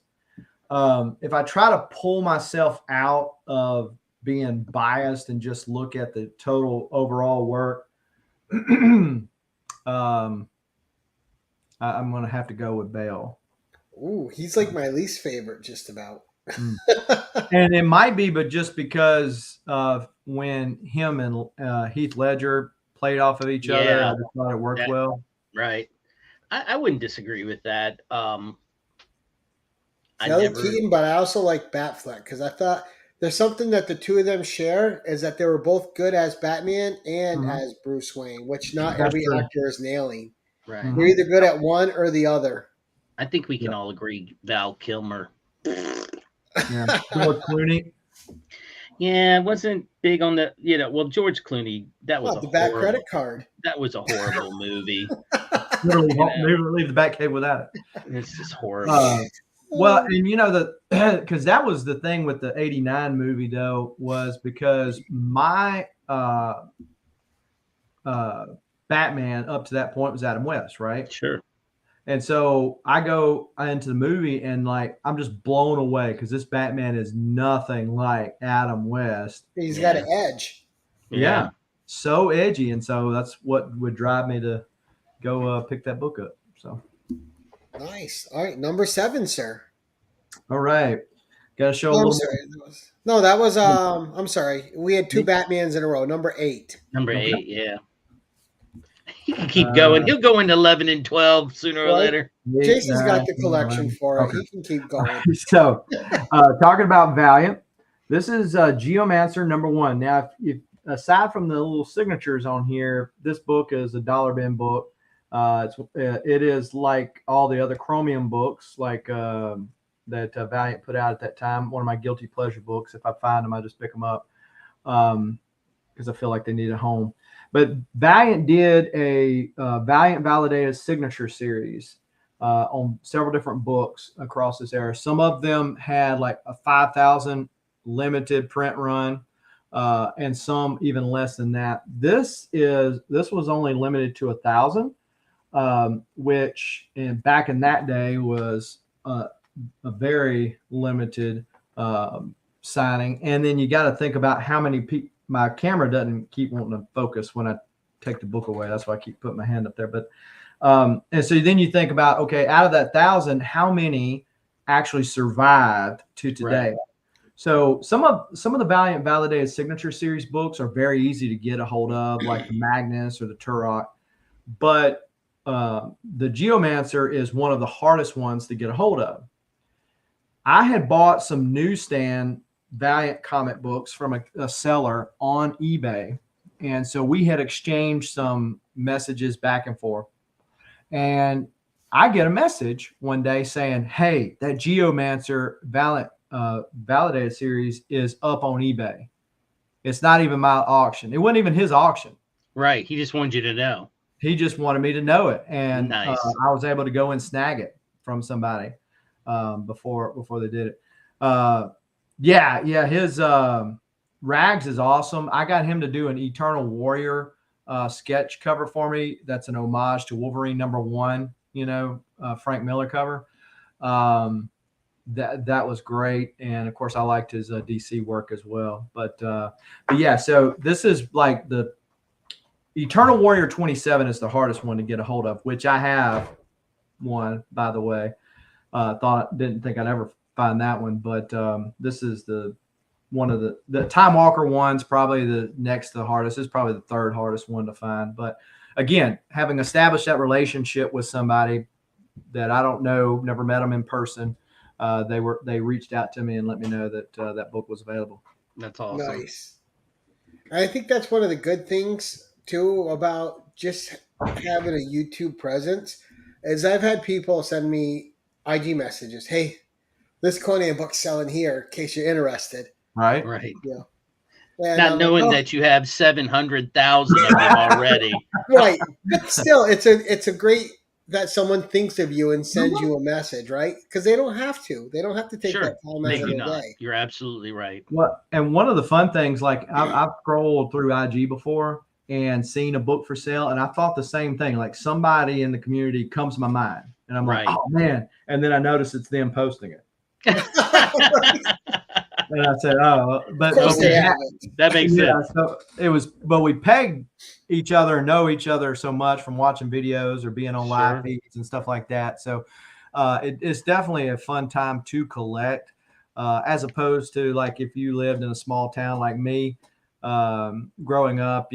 If I try to pull myself out of being biased and just look at the total overall work, I'm going to have to go with Bale. Ooh, he's like my least favorite, just about. And it might be, but just because of when him and Heath Ledger played off of each other, I just thought it worked well. Right. I wouldn't disagree with that. I like Keaton, but I also like Batfleck because I thought there's something that the two of them share is that they were both good as Batman and as Bruce Wayne, which not every actor is nailing. Right. They're either good at one or the other. I think we can all agree Val Kilmer. Yeah. George Clooney. Yeah, wasn't big on the, George Clooney. That was the Bat credit card. That was a horrible movie. Literally, never leave the Batcave without it. It's just horrible. Well, and because that was the thing with the '89 movie, though, was because my Batman up to that point was Adam West, right? Sure. And so I go into the movie and I'm just blown away because this Batman is nothing like Adam West. He's got an edge. Yeah, so edgy, and so that's what would drive me to go pick that book up. So nice. All right, number 7, sir. All right, got to show a little. No, that was I'm sorry. We had 2 Batmans in a row. Number 8. Number 8, yeah. He can keep going. He'll go into 11 and 12 sooner or later. Jason's got the collection for it. Okay. He can keep going. So, talking about Valiant, this is Geomancer number 1. Now, if aside from the little signatures on here, this book is a dollar bin book. It is like all the other Chromium books, like that Valiant put out at that time. One of my guilty pleasure books. If I find them, I just pick them up because I feel like they need a home. But Valiant did a Valiant Validated Signature series on several different books across this era. Some of them had like a 5,000 limited print run, and some even less than that. This was only limited to 1,000, which back in that day was a very limited signing. And then you got to think about how many people. My camera doesn't keep wanting to focus when I take the book away. That's why I keep putting my hand up there. But and so then you think about, okay, out of that 1,000, how many actually survived to today? Right. So some of the Valiant Validated Signature Series books are very easy to get a hold of, like the Magnus or the Turok. But the Geomancer is one of the hardest ones to get a hold of. I had bought some newsstand Valiant comic books from a seller on eBay. And so we had exchanged some messages back and forth. And I get a message one day saying, hey, that Geomancer Validated series is up on eBay. It's not even my auction. It wasn't even his auction. Right. He just wanted you to know. He just wanted me to know it. And Nice. I was able to go and snag it from somebody before they did it. His Rags is awesome. I got him to do an Eternal Warrior sketch cover for me. That's an homage to Wolverine #1, Frank Miller cover. That was great. And of course I liked his DC work as well. But yeah, so this is like the Eternal Warrior 27 is the hardest one to get a hold of, which I have one, by the way. Didn't think I'd ever find that one, but this is one of the Time Walker one's probably the next to the hardest. It's probably the third hardest one to find. But again, having established that relationship with somebody that I don't know, never met them in person, they reached out to me and let me know that that book was available. That's awesome. Nice. I think that's one of the good things too about just having a YouTube presence is I've had people send me IG messages. Hey, this Conan book's selling here in case you're interested. Right. Yeah. And not knowing that you have 700,000 of them already. Right. But still, it's a great that someone thinks of you and sends you a message, right? Because they don't have to. They don't have to take that time out of their day. You're absolutely right. Well, and one of the fun things, like I've scrolled through IG before and seen a book for sale, and I thought the same thing. Like somebody in the community comes to my mind, and I'm like, oh man! And then I notice it's them posting it. And I said, oh, but that makes sense. So it was, but we pegged each other and know each other so much from watching videos or being on live feeds and stuff like that. So it's definitely a fun time to collect, as opposed to like if you lived in a small town like me, growing up,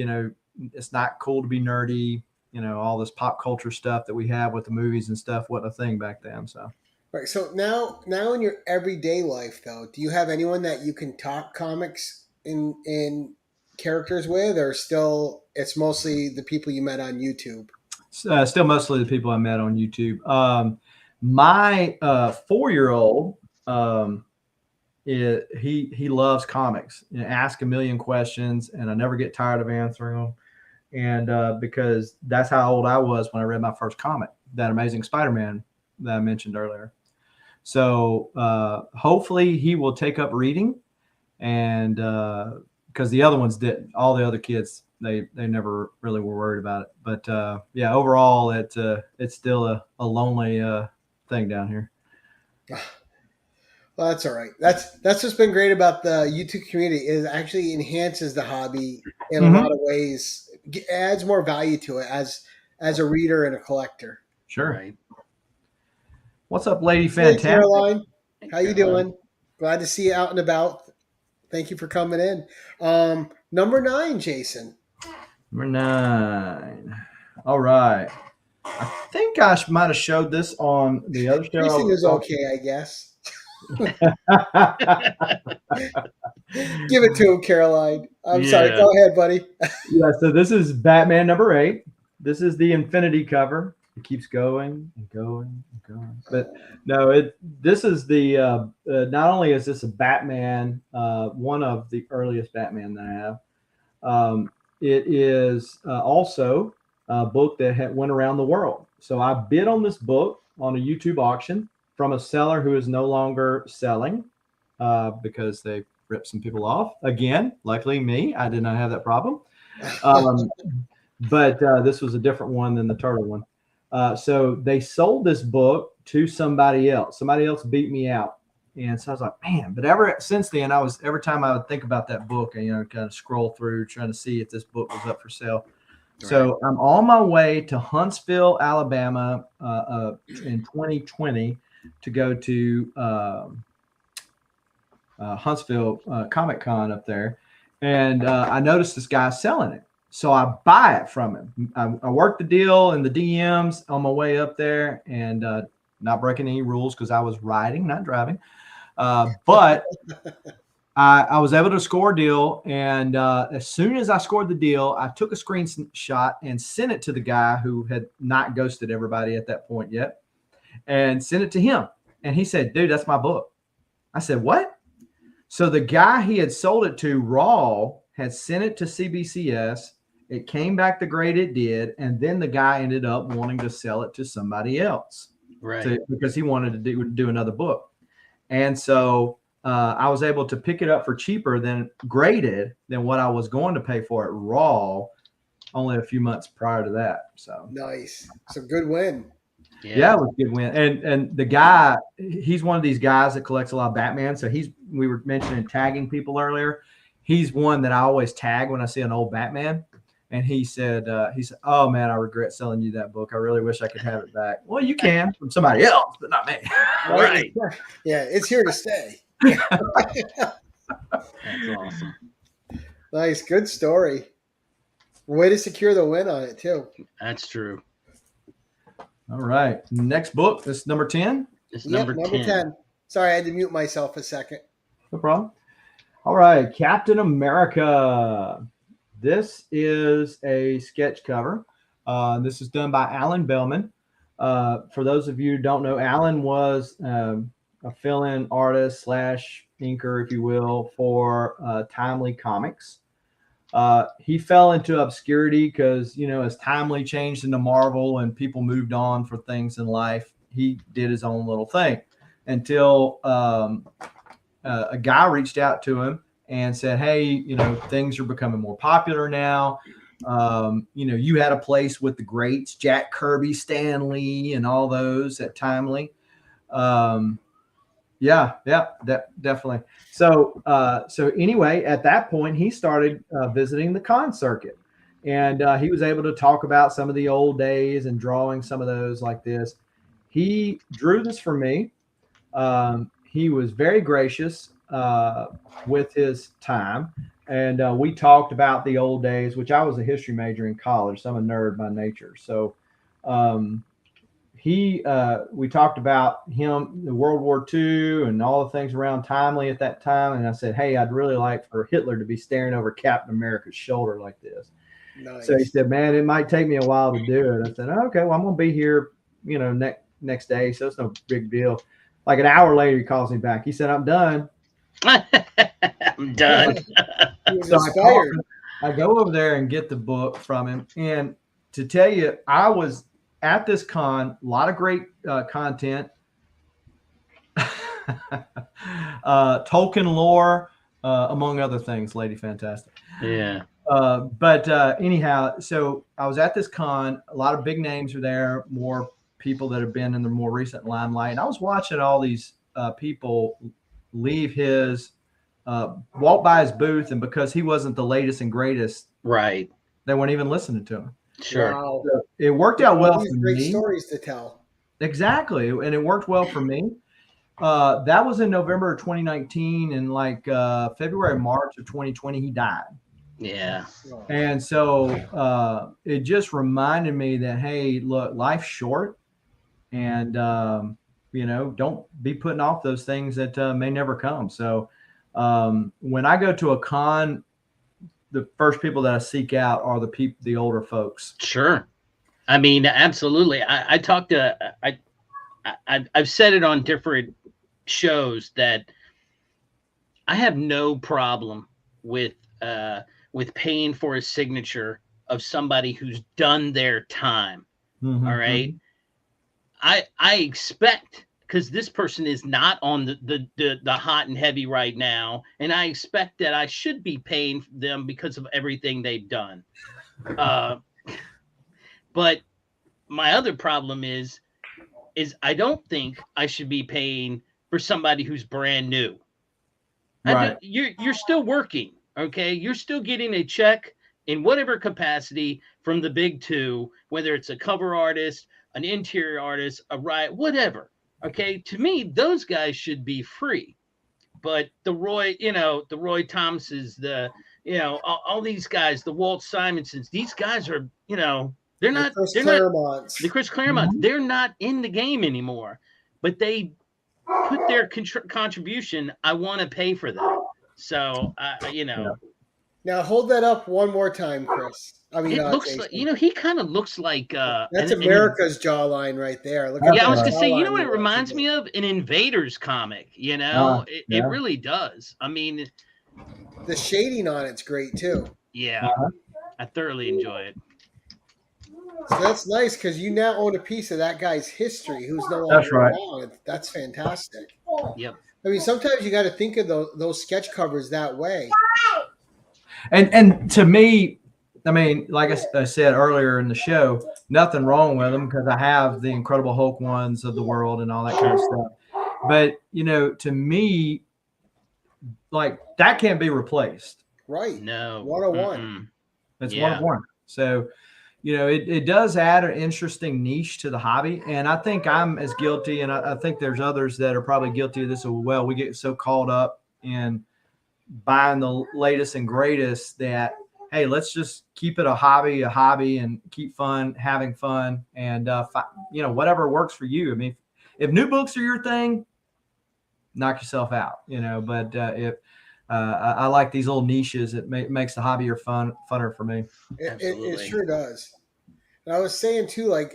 it's not cool to be nerdy. All this pop culture stuff that we have with the movies and stuff wasn't a thing back then. So. Right. So now in your everyday life, though, do you have anyone that you can talk comics in characters with, or still it's mostly the people you met on YouTube? Still mostly the people I met on YouTube. My 4-year-old, he loves comics. Ask a million questions, and I never get tired of answering them. And because that's how old I was when I read my first comic, that Amazing Spider-Man that I mentioned earlier. So hopefully he will take up reading, and because the other ones didn't. All the other kids, they never really were worried about it. But yeah, overall it's still a lonely thing down here. Well, that's all right. That's what's been great about the YouTube community is it actually enhances the hobby in a lot of ways. It adds more value to it as a reader and a collector. Sure. Right. What's up, Lady Fantastic? Hey, Caroline. How you doing? Glad to see you out and about. Thank you for coming in. Number 9, Jason. Number 9. All right. I think I might have showed this on the other show. Jason is okay, I guess. Give it to him, Caroline. I'm sorry. Go ahead, buddy. Yeah, so this is Batman number 8. This is the Infinity cover. It keeps going and going and going. But no, this is the not only is this a Batman, one of the earliest Batman that I have, it is also a book that went around the world. So I bid on this book on a YouTube auction from a seller who is no longer selling because they ripped some people off. Again, luckily me, I did not have that problem. But this was a different one than the turtle one. So they sold this book to somebody else. Somebody else beat me out. And so I was like, man, but ever since then, every time I would think about that book and, kind of scroll through trying to see if this book was up for sale. So I'm on my way to Huntsville, Alabama, in 2020 to go to Huntsville Comic Con up there, and I noticed this guy selling it. So I buy it from him. I worked the deal in the DMs on my way up there, and not breaking any rules because I was riding, not driving. But I was able to score a deal, and as soon as I scored the deal, I took a screenshot and sent it to the guy who had not ghosted everybody at that point yet, and sent it to him. And he said, "Dude, that's my book." I said, "What?" So the guy he had sold it to, Raw, had sent it to CBCS. It came back the grade it did, and then the guy ended up wanting to sell it to somebody else, right? Because he wanted to do another book. And so I was able to pick it up for cheaper than graded than what I was going to pay for it Raw only a few months prior to that. So nice. So good win. Yeah, it was a good win. And the guy, he's one of these guys that collects a lot of Batman. So we were mentioning tagging people earlier. He's one that I always tag when I see an old Batman. And he said, "Oh man, I regret selling you that book. I really wish I could have it back." Well, you can from somebody else, but not me. Right. Yeah, it's here to stay. That's awesome. Nice, good story. Way to secure the win on it too. That's true. All right, next book. This is number 10. It's number 10. Sorry, I had to mute myself a second. No problem. All right, Captain America. This is a sketch cover. This is done by Alan Bellman. For those of you who don't know, Alan was a fill-in artist / inker, if you will, for Timely Comics. He fell into obscurity because, as Timely changed into Marvel and people moved on for things in life, he did his own little thing until a guy reached out to him and said, "Hey, things are becoming more popular now. You had a place with the greats, Jack Kirby, Stan Lee, and all those at Timely." Definitely. So anyway, at that point, he started visiting the con circuit, and he was able to talk about some of the old days and drawing some of those like this. He drew this for me. He was very gracious with his time, and we talked about the old days, which I was a history major in college, so I'm a nerd by nature. So we talked about him, the World War II and all the things around Timely at that time. And I said, "Hey, I'd really like for Hitler to be staring over Captain America's shoulder like this." Nice. So he said, "Man, it might take me a while to do it." I said, "Okay, well, I'm going to be here, next day. So it's no big deal." Like an hour later, he calls me back. He said, "I'm done." I'm done. So I go over there and get the book from him. And to tell you, I was at this con, a lot of great content, Tolkien lore, among other things. Lady Fantastic. Yeah. But anyhow, so I was at this con. A lot of big names are there, more people that have been in the more recent limelight. And I was watching all these people leave walk by his booth, and because he wasn't the latest and greatest, right, they weren't even listening to him. Sure. Wow. So it worked out well for great me. Stories to tell. Exactly. And it worked well for me. That was in November of 2019, and like February, March of 2020, he died. Yeah. And so it just reminded me that, hey, look, life's short, and don't be putting off those things that may never come. So when I go to a con, the first people that I seek out are the older folks. Sure. I mean, absolutely. I've said it on different shows that I have no problem with paying for a signature of somebody who's done their time. Mm-hmm, all right. Mm-hmm. I expect, because this person is not on the hot and heavy right now, and I expect that I should be paying them because of everything they've done. But my other problem is I don't think I should be paying for somebody who's brand new. Right. You're still working, okay? You're still getting a check in whatever capacity from the big two, whether it's a cover artist, an interior artist, a writer, whatever. Okay, to me, those guys should be free. But the Roy Thomases, all these guys, the Walt Simonsons, these guys are, they're not, Chris they're not Claremont's. the Chris Claremont. Mhm. They're not in the game anymore, but they put their contribution. I want to pay for that. So, Now hold that up one more time, Chris. I mean, it looks like, Jason. he kind of looks like That's America's jawline right there. Look at yeah, I was that gonna say, you know jawline what it he wants to reminds do. me of? An Invaders comic. It Yeah. really does. I mean, The shading on it's great too. yeah, I thoroughly enjoy it. So that's nice because you now own a piece of that guy's history who's no longer That's right. around. That's fantastic. Yep. I mean, sometimes you got to think of those sketch covers that way. And to me, I mean, like I said earlier in the show, nothing wrong with them because I have the Incredible Hulk ones of the world and all that kind of stuff. But, to me, like that can't be replaced. Right. No. 101. It's Yeah. one of one. So, it does add an interesting niche to the hobby. And I think I'm as guilty, and I think there's others that are probably guilty of this as well. We get so caught up in buying the latest and greatest that, hey, let's just keep it a hobby and keep having fun. And, whatever works for you. I mean, if new books are your thing, knock yourself out, but if I like these little niches, it makes the hobby funner for me. It sure does. And I was saying too, like,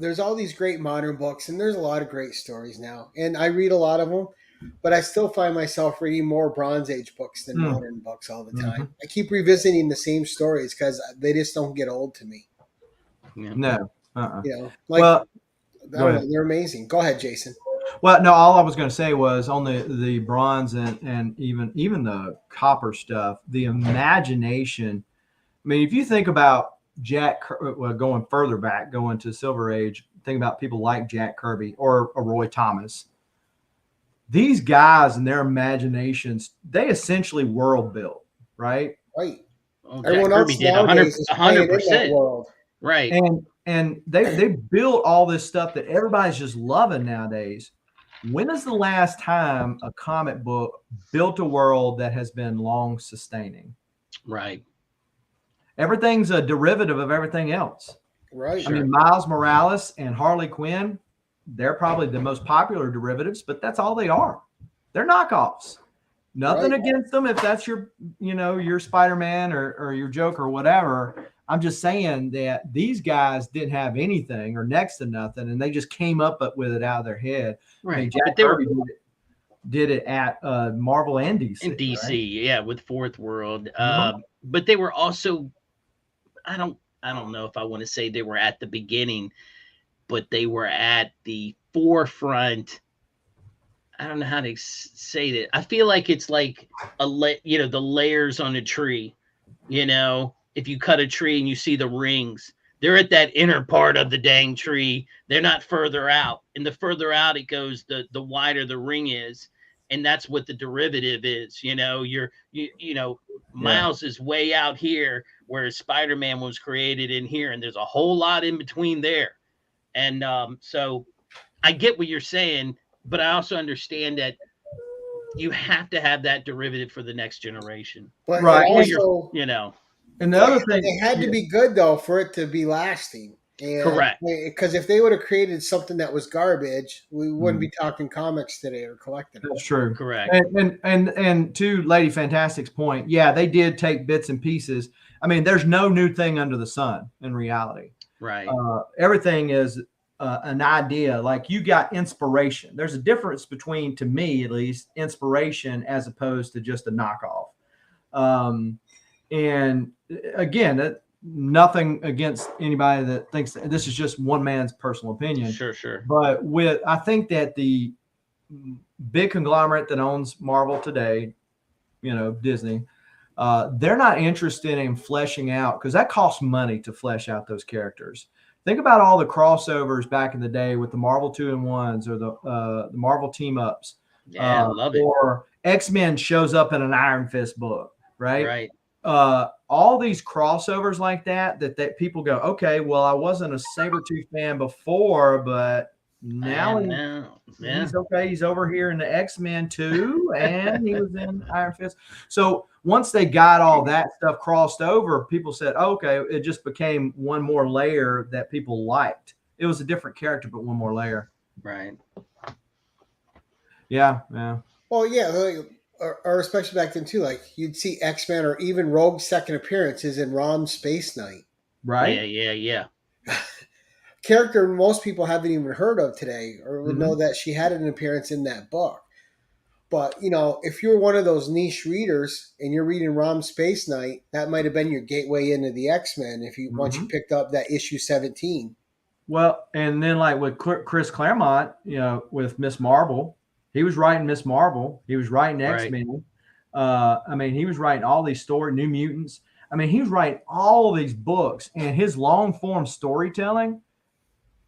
there's all these great modern books and there's a lot of great stories now. And I read a lot of them, but I still find myself reading more Bronze Age books than modern books all the time. I keep revisiting the same stories because they just don't get old to me. Yeah. No. They're amazing. Go ahead, Jason. Well, no, all I was going to say was on the bronze and even the copper stuff, the imagination. I mean, if you think about going further back, going to Silver Age, think about people like Jack Kirby or Roy Thomas. These guys and their imaginations, they essentially world built, right? Right. Well, Everyone Jack Kirby else did nowadays is playing in that 100%. world. Right. And they built all this stuff that everybody's just loving nowadays. When is the last time a comic book built a world that has been long sustaining? Right. Everything's a derivative of everything else. Right. I mean, Miles Morales and Harley Quinn, they're probably the most popular derivatives, but that's all they are. They're knockoffs. Nothing against them if that's your Spider-Man or your Joker or whatever. I'm just saying that these guys didn't have anything or next to nothing, and they just came up with it out of their head. Right. I mean, Jack Kirby did it at Marvel and DC. In DC, right? yeah, with Fourth World. But they were also, I don't know if I want to say they were at the beginning, but they were at the forefront. I don't know how to say that. I feel like it's like the layers on a tree. If you cut a tree and you see the rings, they're at that inner part of the dang tree. They're not further out. And the further out it goes, the wider the ring is. And that's what the derivative is. Miles is way out here, whereas Spider-Man was created in here, and there's a whole lot in between there. And so I get what you're saying, but I also understand that you have to have that derivative for the next generation. But right. Also, and the other thing, it had to be good though for it to be lasting. And correct. Because if they would have created something that was garbage, we wouldn't be talking comics today or collecting. That's true. Correct. And to Lady Fantastic's point, yeah, they did take bits and pieces. I mean, there's no new thing under the sun in reality. Right. Everything is an idea. Like you got inspiration. There's a difference between, to me at least, inspiration as opposed to just a knockoff. And again, nothing against anybody that thinks that this is just one man's personal opinion. Sure. But I think that the big conglomerate that owns Marvel today, Disney, they're not interested in fleshing out, because that costs money to flesh out those characters. Think about all the crossovers back in the day with the Marvel 2-in-1s or the Marvel team ups. Yeah, I love it. Or X-Men shows up in an Iron Fist book, right? Right. all these crossovers like that people go, okay, well, I wasn't a Sabretooth fan before, but now he's okay. He's over here in the X-Men too, and he was in Iron Fist. So once they got all that stuff crossed over, people said, okay, it just became one more layer that people liked. It was a different character, but one more layer. Right. Yeah. Well, yeah, or especially back then too. Like you'd see X-Men or even Rogue's second appearances in Rom's Space Knight. Right. Yeah. Character most people haven't even heard of today, or would know that she had an appearance in that book. But if you're one of those niche readers and you're reading Rom's Space Knight, that might have been your gateway into the X-Men. Once you picked up that issue 17. Well, and then like with Chris Claremont, with Miss Marvel, he was writing Miss Marvel. He was writing X-Men. He was writing all these New Mutants. He was writing all of these books, and his long form storytelling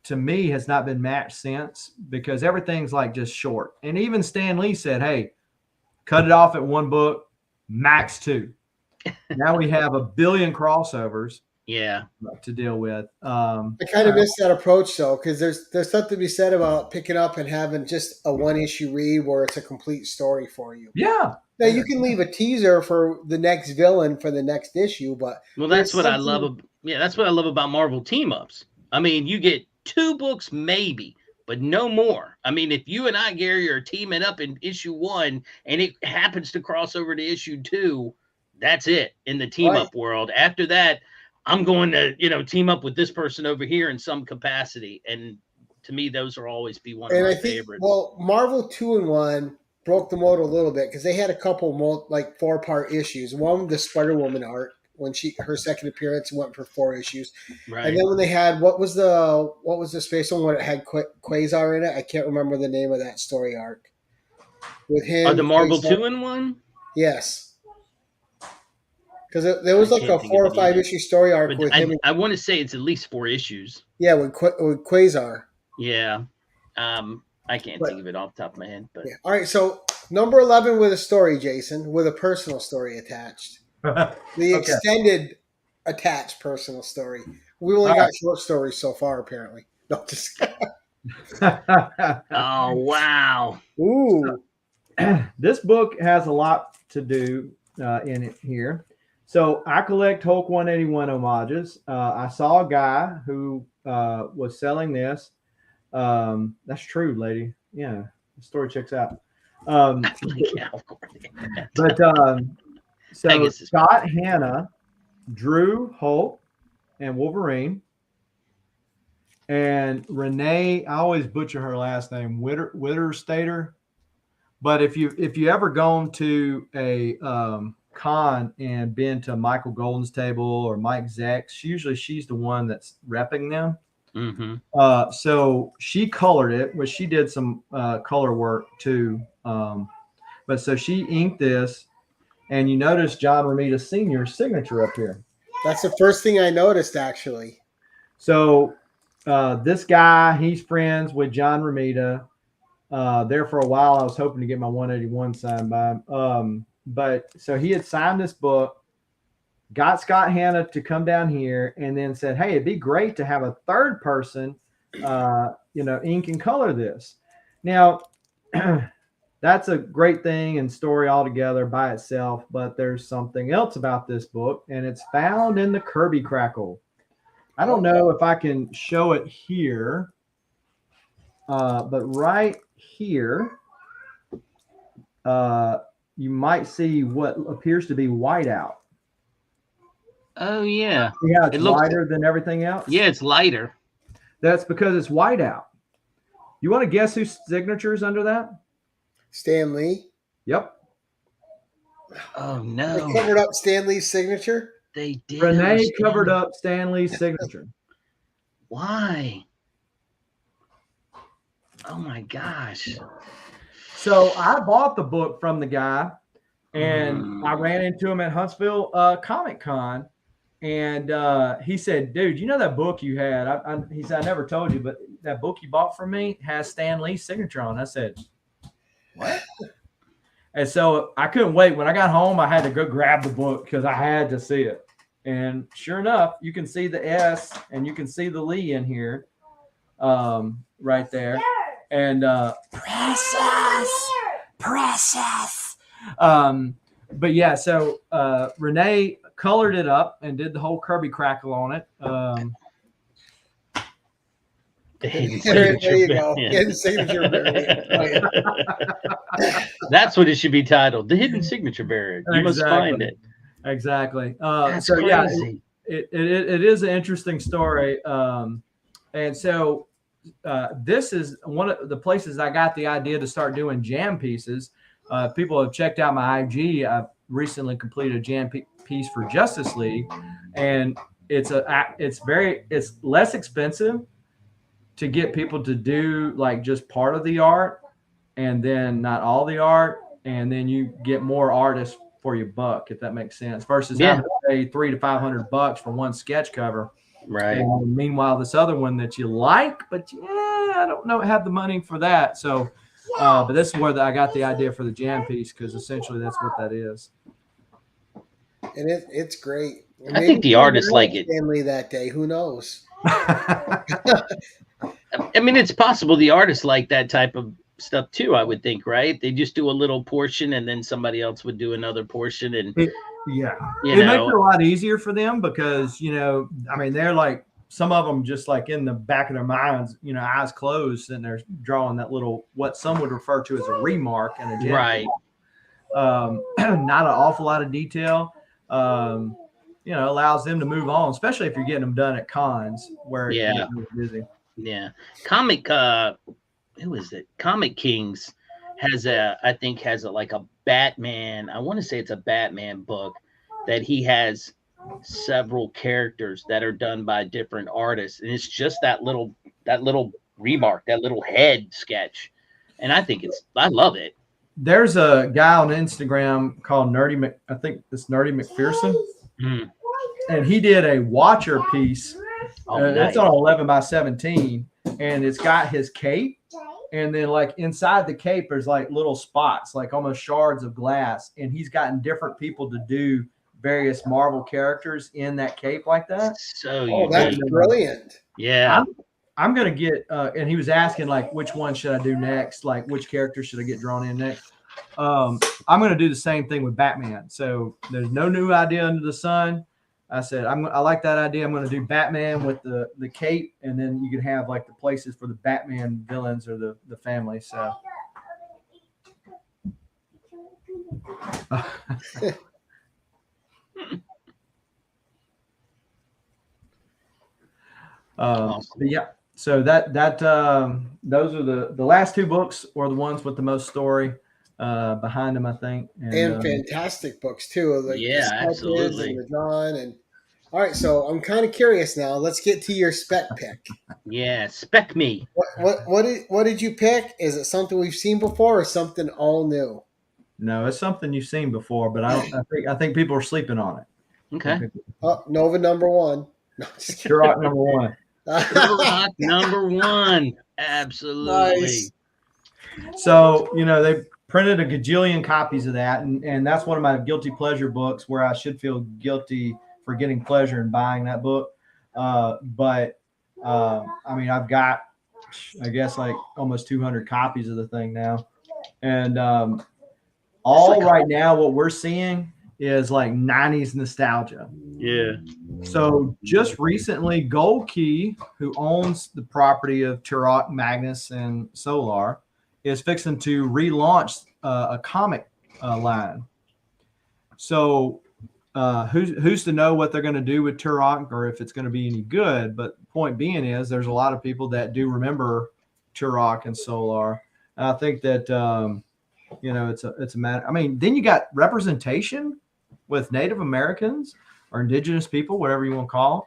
to me has not been matched since, because everything's like just short. And even Stan Lee said, hey, cut it off at one book, max 2. Now we have a billion crossovers. Yeah, to deal with. I kind of miss that approach though, because there's something to be said about picking up and having just a one issue read where it's a complete story for you. Yeah. Now you can leave a teaser for the next villain for the next issue, but that's what I love. That's what I love about Marvel team ups. You get 2 books maybe, but no more. If you and I, Gary, are teaming up in issue 1 and it happens to cross over to issue 2, that's it in the team up world. After that, I'm going to, team up with this person over here in some capacity. And to me, those will always be one of my favorites. Well, Marvel 2-in-1 broke the mold a little bit because they had a couple 4-part issues. One, the Spider-Woman art, when her second appearance went for 4 issues. Right. And then when they had, what was the space one when it had Quasar in it? I can't remember the name of that story arc. With him. The Marvel 2-in-1? Yes. Because there was like a 4 or 5 issue story arc with him. I want to say it's at least 4 issues. Yeah, with Quasar. Yeah. I can't think of it off the top of my head. But yeah. All right, so number 11 with a story, Jason, with a personal story attached. The extended attached personal story. We only got short stories so far, apparently. No, just oh, wow. Ooh. This book has a lot to do in it here. So I collect Hulk 181 homages. I saw a guy who was selling this. That's true, lady. Yeah, the story checks out. But so Scott Hanna drew Hulk and Wolverine, and Renee, I always butcher her last name, Witterstater. But if you ever gone to a con and been to Michael Golden's table or Mike Zeck's, she's the one that's repping them. Mm-hmm. So she colored it, which she did some color work too. But so she inked this, and you notice John Romita Sr.'s signature up here. That's the first thing I noticed, actually. So this guy, he's friends with John Romita. There for a while, I was hoping to get my 181 signed by him. But so he had signed this book, got Scott Hanna to come down here, and then said, hey, it'd be great to have a third person, ink and color this. Now, that's a great thing and story altogether by itself, but there's something else about this book, and it's found in the Kirby Crackle. I don't know if I can show it here, but right here, you might see what appears to be whiteout. Oh, yeah. Yeah, it's lighter than everything else. Yeah, it's lighter. That's because it's whiteout. You want to guess whose signature is under that? Stan Lee. Yep. Oh, no. They covered up Stan Lee's signature? They did. Renee covered up Stan Lee's signature. Why? Oh, my gosh. So I bought the book from the guy, and I ran into him at Huntsville Comic Con, and he said, dude, you know that book you had? He said, I never told you, but that book you bought from me has Stan Lee's signature on it. I said, what? And so I couldn't wait. When I got home, I had to go grab the book because I had to see it. And sure enough, you can see the S and you can see the Lee in here, right there. And precious. But yeah, so Renee colored it up and did the whole Kirby crackle on it. The hidden There signature you go. variant. Hidden signature variant. Oh, yeah. That's what it should be titled. The hidden signature variant. You must find it. Exactly. That's so crazy. Yeah, it is an interesting story. And so this is one of the places I got the idea to start doing jam pieces. People have checked out my IG. I've recently completed a jam piece for Justice League, and it's less expensive to get people to do like just part of the art and then not all the art, and then you get more artists for your buck, if that makes sense, versus having to pay $300 to $500 for one sketch cover. Right. And meanwhile, this other one that you like, but I don't know, have the money for that. So, but this is where I got the idea for the jam piece, because essentially that's what that is. And it's great. I think the artists like it. Family that day. Who knows? I mean, it's possible the artists like that type of stuff too, I would think, right? They just do a little portion and then somebody else would do another portion. And it makes it a lot easier for them because, I mean, they're like, some of them just like in the back of their minds, eyes closed, and they're drawing that little, what some would refer to as a remark and a jam. Right. Not an awful lot of detail. Allows them to move on, especially if you're getting them done at cons where it's busy. Yeah. Who is it? Comic Kings has a Batman. I want to say it's a Batman book that he has several characters that are done by different artists. And it's just that little remark, that little head sketch. And I love it. There's a guy on Instagram called I think it's Nerdy McPherson. Mm. And he did a Watcher piece. Nice. It's on 11x17, and it's got his cape, and then like inside the cape there's like little spots, like almost shards of glass, and he's gotten different people to do various Marvel characters in that cape like that. So that's brilliant. Yeah. I'm gonna get and he was asking like which one should I do next, like which character should I get drawn in next. I'm gonna do the same thing with Batman. So there's no new idea under the sun. I said, I like that idea. I'm going to do Batman with the cape, and then you can have like the places for the Batman villains or the family. So, Awesome. yeah. So those are the last two books, or the ones with the most story behind them, I think. And fantastic books too. Like absolutely. And the John and all right, so I'm kind of curious now. Let's get to your spec pick. Yeah, spec me. What did you pick? Is it something we've seen before or something all new? No, it's something you've seen before, but I think people are sleeping on it. Okay. Nova #1. No, Turok #1. Turok #1. Absolutely. Nice. So, they printed a gajillion copies of that, and that's one of my guilty pleasure books where I should feel guilty for getting pleasure in buying that book. But I mean, I've got, I guess, like almost 200 copies of the thing now. And right now, what we're seeing is like 90s nostalgia. Yeah. So just recently, Gold Key, who owns the property of Turok, Magnus, and Solar, is fixing to relaunch a comic line. So who's to know what they're going to do with Turok or if it's going to be any good? But the point being is there's a lot of people that do remember Turok and Solar. And I think that, it's a matter. I mean, then you got representation with Native Americans or indigenous people, whatever you want to call,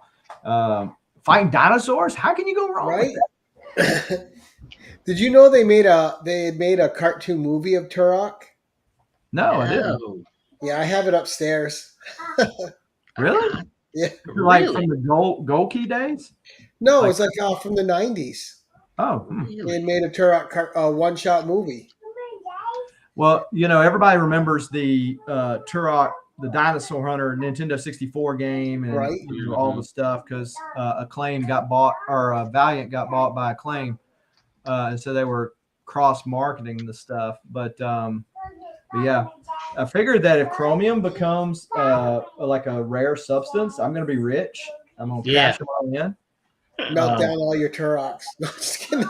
fighting dinosaurs. How can you go wrong with that? Did you know they had made a cartoon movie of Turok? No, I didn't. Yeah, I have it upstairs. Really? Yeah. Like from the Gold Key days? No, it's like from the 90s. Oh. They made a Turok one-shot movie. Well, everybody remembers the Turok the Dinosaur Hunter Nintendo 64 game and Right. all the stuff, because Acclaim got bought, or Valiant got bought by Acclaim, and so they were cross marketing the stuff. But yeah, I figured that if chromium becomes like a rare substance, I'm going to be rich. I'm going to cash them all in. Melt down all your Turoks. No, just kidding.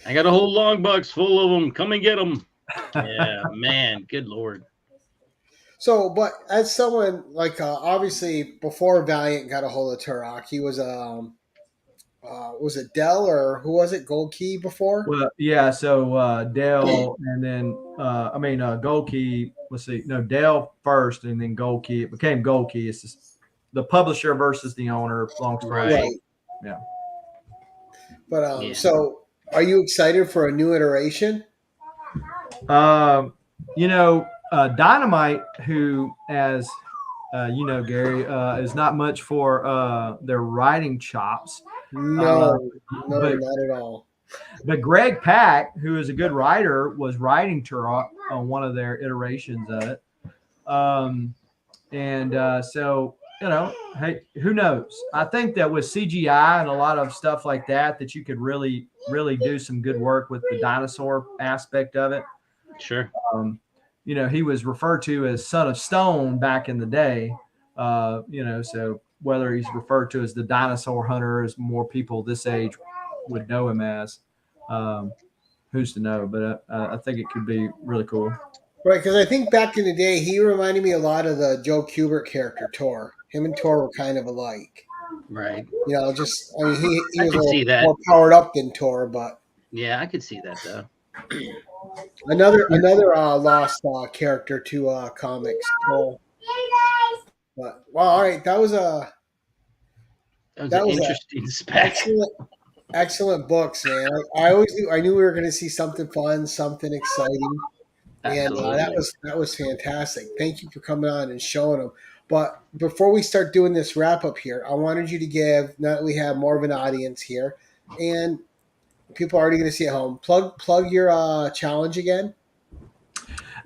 I got a whole long box full of them. Come and get them. Yeah, man. Good Lord. So, but as someone like obviously before Valiant got a hold of Turok, he was was it Dell or who was it? Gold Key before? Well, yeah. So Dell, and then Gold Key. Let's see. No, Dell first, and then Gold Key. It became Gold Key. It's just the publisher versus the owner. Long story short. Yeah. But so are you excited for a new iteration? Dynamite, who, as Gary, is not much for their writing chops. No, not at all. But Greg Pak, who is a good writer, was writing Turok on one of their iterations of it. So, hey, who knows? I think that with CGI and a lot of stuff like that you could really, really do some good work with the dinosaur aspect of it. Sure. He was referred to as Son of Stone back in the day. So whether he's referred to as the Dinosaur Hunter, as more people this age would know him as, who's to know? But I think it could be really cool. Right, because I think back in the day, he reminded me a lot of the Joe Kubert character, Tor. Him and Tor were kind of alike. Right. He was a little more powered up than Tor, but yeah, I could see that though. Another lost character to comics. But all right, that was an interesting spec. Excellent books, man. I always knew. I knew we were going to see something fun, something exciting, and that was fantastic. Thank you for coming on and showing them. But before we start doing this wrap up here, I wanted you to give. Now that we have more of an audience here, and people are already going to see it at home. Plug your challenge again.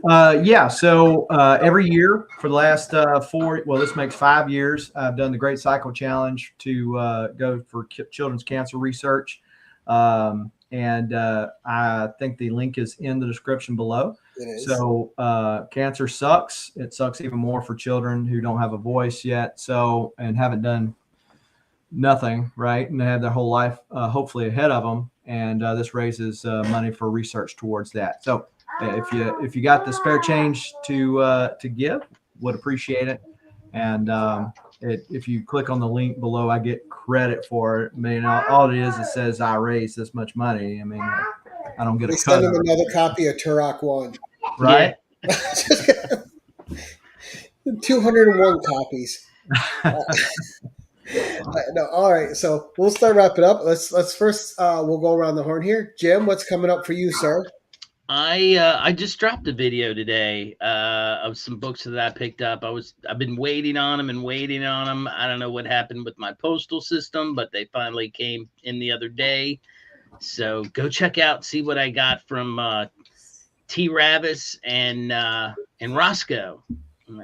So every year for the last this makes 5 years, I've done the Great Cycle Challenge to go for children's cancer research. And I think the link is in the description below. It is. So cancer sucks. It sucks even more for children who don't have a voice yet. And haven't done nothing, right? And they have their whole life hopefully ahead of them. And this raises money for research towards that. So if you got the spare change to give, would appreciate it. And if you click on the link below, I get credit for it. I mean, all it is, it says I raised this much money. I mean, I don't get a cut. Send them another copy of Turok 1. Right? Yeah. 201 copies. No, all right, so we'll start wrapping up. Let's first we'll go around the horn here. Jim, what's coming up for you, sir? I just dropped a video today of some books that I picked up. I've been waiting on them. I don't know what happened with my postal system, but they finally came in the other day. So go check out, see what I got from T. Ravis and Roscoe.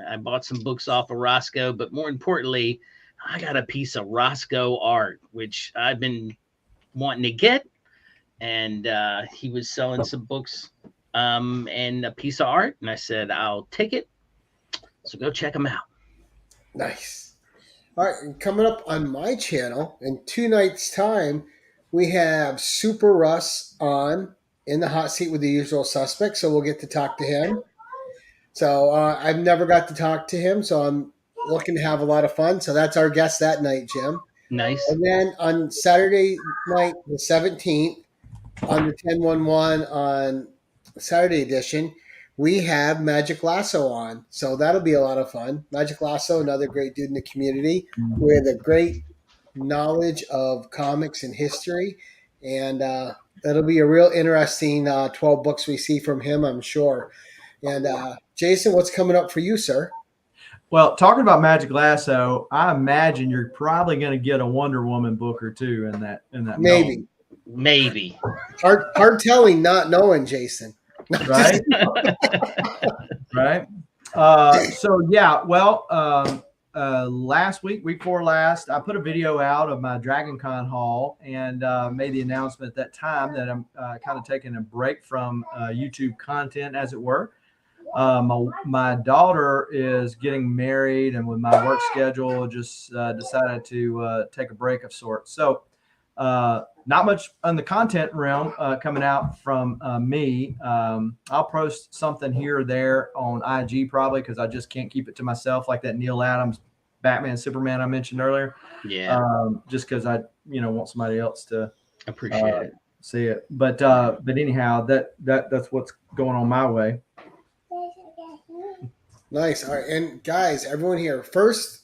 I bought some books off of Roscoe, but more importantly, I got a piece of Roscoe art, which I've been wanting to get. And he was selling some books and a piece of art. And I said, I'll take it. So go check them out. Nice. All right. And coming up on my channel in 2 nights' time, we have Super Russ on in the hot seat with the usual suspects. So we'll get to talk to him. So I've never got to talk to him. So I'm looking to have a lot of fun. So that's our guest that night, Jim. Nice. And then on Saturday night, the 17th, on the 10/11 on Saturday edition, we have Magic Lasso on. So that'll be a lot of fun. Magic Lasso, another great dude in the community with a great knowledge of comics and history. And that'll be a real interesting 12 books we see from him, I'm sure. And Jason, what's coming up for you, sir? Well, talking about Magic Lasso, I imagine you're probably going to get a Wonder Woman book or two in that. Maybe. Hard telling, not knowing, Jason. Right. Right. So yeah, well, last week before last, I put a video out of my Dragon Con haul and made the announcement at that time that I'm kind of taking a break from YouTube content, as it were. My daughter is getting married, and with my work schedule, just decided to take a break of sorts. So not much on the content realm coming out from me. I'll post something here or there on IG probably, because I just can't keep it to myself, like that Neil Adams Batman Superman I mentioned earlier. Yeah. Just because I want somebody else to appreciate it, see it. But anyhow, that's what's going on my way. Nice. All right, and guys, everyone here, first,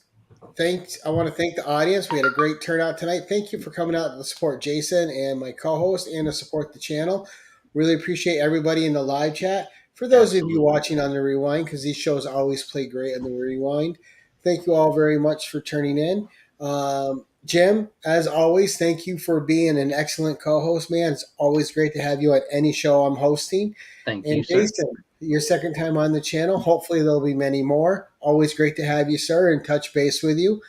I want to thank the audience. We had a great turnout tonight. Thank you for coming out to support Jason and my co-host, and to support the channel. Really appreciate everybody in the live chat. For those of you watching on the rewind, because these shows always play great on the rewind, thank you all very much for turning in. Jim, as always, thank you for being an excellent co-host, man. It's always great to have you at any show I'm hosting. Thank and you, sir. Jason, your second time on the channel. Hopefully there'll be many more. Always great to have you, sir, and touch base with you.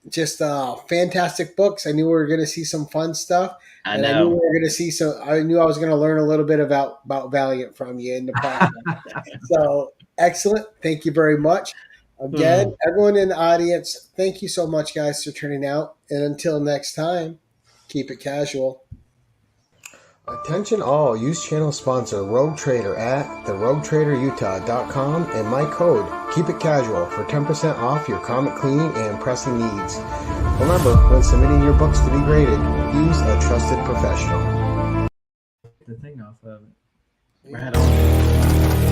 Just fantastic books. I knew we were going to see some fun stuff. I knew we were going to see I knew I was going to learn a little bit about Valiant from you in the process. So excellent. Thank you very much. Again, everyone in the audience, thank you so much, guys, for turning out. And until next time, keep it casual. Attention all, use channel sponsor Rogue Trader at theroguetraderutah.com and my code Keep It Casual for 10% off your comic cleaning and pressing needs. Remember, when submitting your books to be graded, use a trusted professional. The thing off of it. Right on.